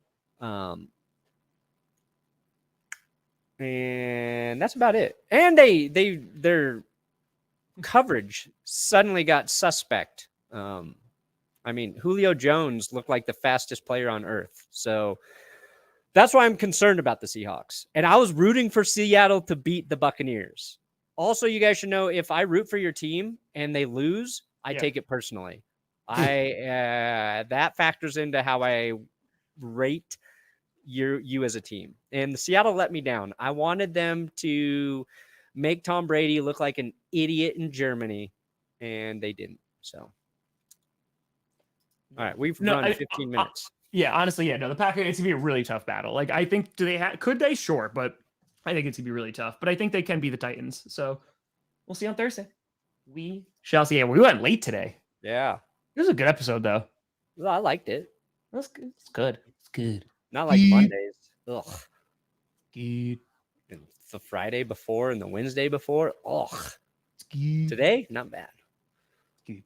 And that's about it. And their coverage suddenly got suspect. I mean, Julio Jones looked like the fastest player on earth. So that's why I'm concerned about the Seahawks. And I was rooting for Seattle to beat the Buccaneers. Also, you guys should know, if I root for your team and they lose, I take it personally. That factors into how I rate you as a team. And Seattle let me down. I wanted them to make Tom Brady look like an idiot in Germany, and they didn't. So, all right, we've run 15 minutes. Yeah, honestly, yeah, no, the Packers, it's gonna be a really tough battle. Like, I think, could they? Sure, but I think it's gonna be really tough. But I think they can be the Titans. So we'll see on Thursday. We shall see. Yeah, we went late today. Yeah, It was a good episode, though. well, I liked it. That's good. It's good. It's good. Not like Mondays. Ugh. Good. And the Friday before and the Wednesday before. Ugh. It's good. Today, not bad. Good.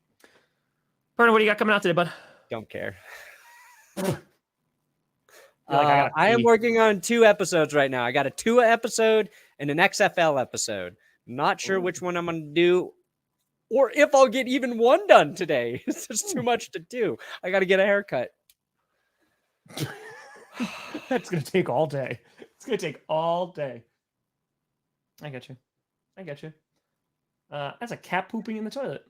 Perna, what do you got coming out today, bud? Don't care. I am working on 2 episodes right now. I got a Tua episode and an XFL episode. Not sure which one I'm going to do, or if I'll get even one done today. It's just too much to do. I got to get a haircut. That's going to take all day. It's going to take all day. I got you. That's a cat pooping in the toilet.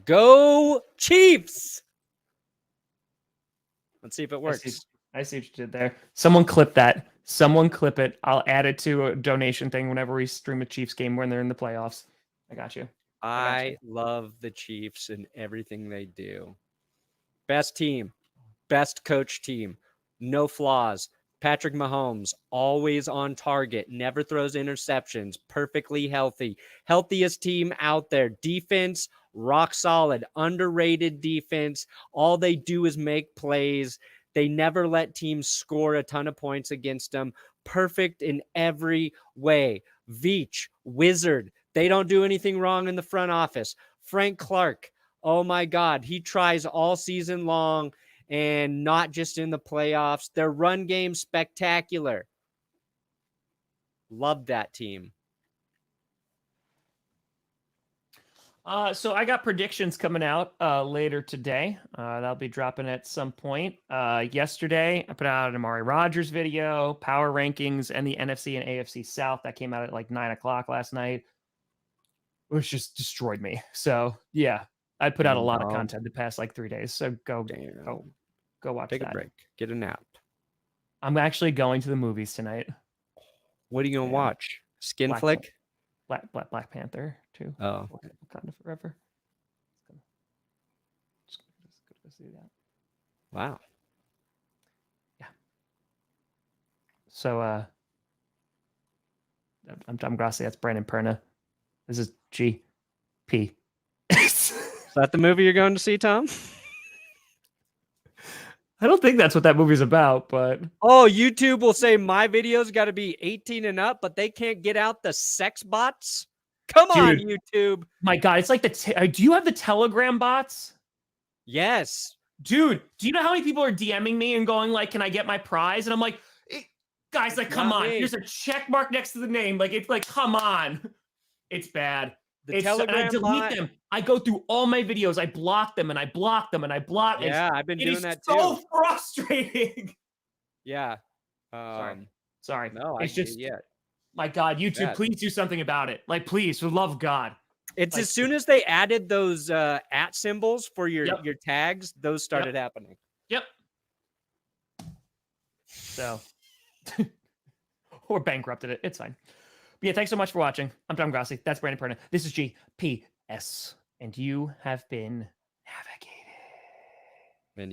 Go Chiefs! Let's see if it works. I see what you did there. Someone clip that. Someone clip it. I'll add it to a donation thing whenever we stream a Chiefs game when they're in the playoffs. I got you. I love the Chiefs and everything they do. Best team. Best coach team. No flaws. Patrick Mahomes, always on target, never throws interceptions, perfectly healthy. Healthiest team out there. Defense, rock solid, underrated defense. All they do is make plays. They never let teams score a ton of points against them. Perfect in every way. Veach, wizard. They don't do anything wrong in the front office. Frank Clark, oh my God, he tries all season long and not just in the playoffs. Their run game, spectacular. Love that team. So I got predictions coming out later today. That'll be dropping at some point. Yesterday, I put out an Amari Rodgers video, power rankings, and the NFC and AFC South. That came out at like 9 o'clock last night, which just destroyed me. So yeah, I put out a lot of content the past like 3 days. So go watch Take that. a break. Get a nap. I'm actually going to the movies tonight. What are you gonna watch? Skin flick? Black Panther too. Oh, Wakanda Forever. Just gonna see that. wow. Yeah. So I'm Grossi. That's Brandon Perna. This is GP. Is that the movie you're going to see, Tom? I don't think that's what that movie's about, but Oh, YouTube will say my videos got to be 18 and up, but they can't get out the sex bots. Come on, YouTube. My God, it's like do you have the Telegram bots? Yes. Dude, do you know how many people are DMing me and going like, "Can I get my prize?" And I'm like, guys, like, come on. There's a check mark next to the name. Like, it's like, come on. It's bad. Telegram and I delete them. I go through all my videos. I block them and I block them and I block. Yeah, I've been doing that too. It's so frustrating. Yeah. Sorry. No, it's just my God, YouTube, please do something about it. Like, please, for the love of God. It's like, as soon as they added those at symbols for your tags, those started happening. Yep. So or bankrupted it. It's fine. But yeah, thanks so much for watching. I'm Tom Grossi. That's Brandon Perna. This is GPS. And you have been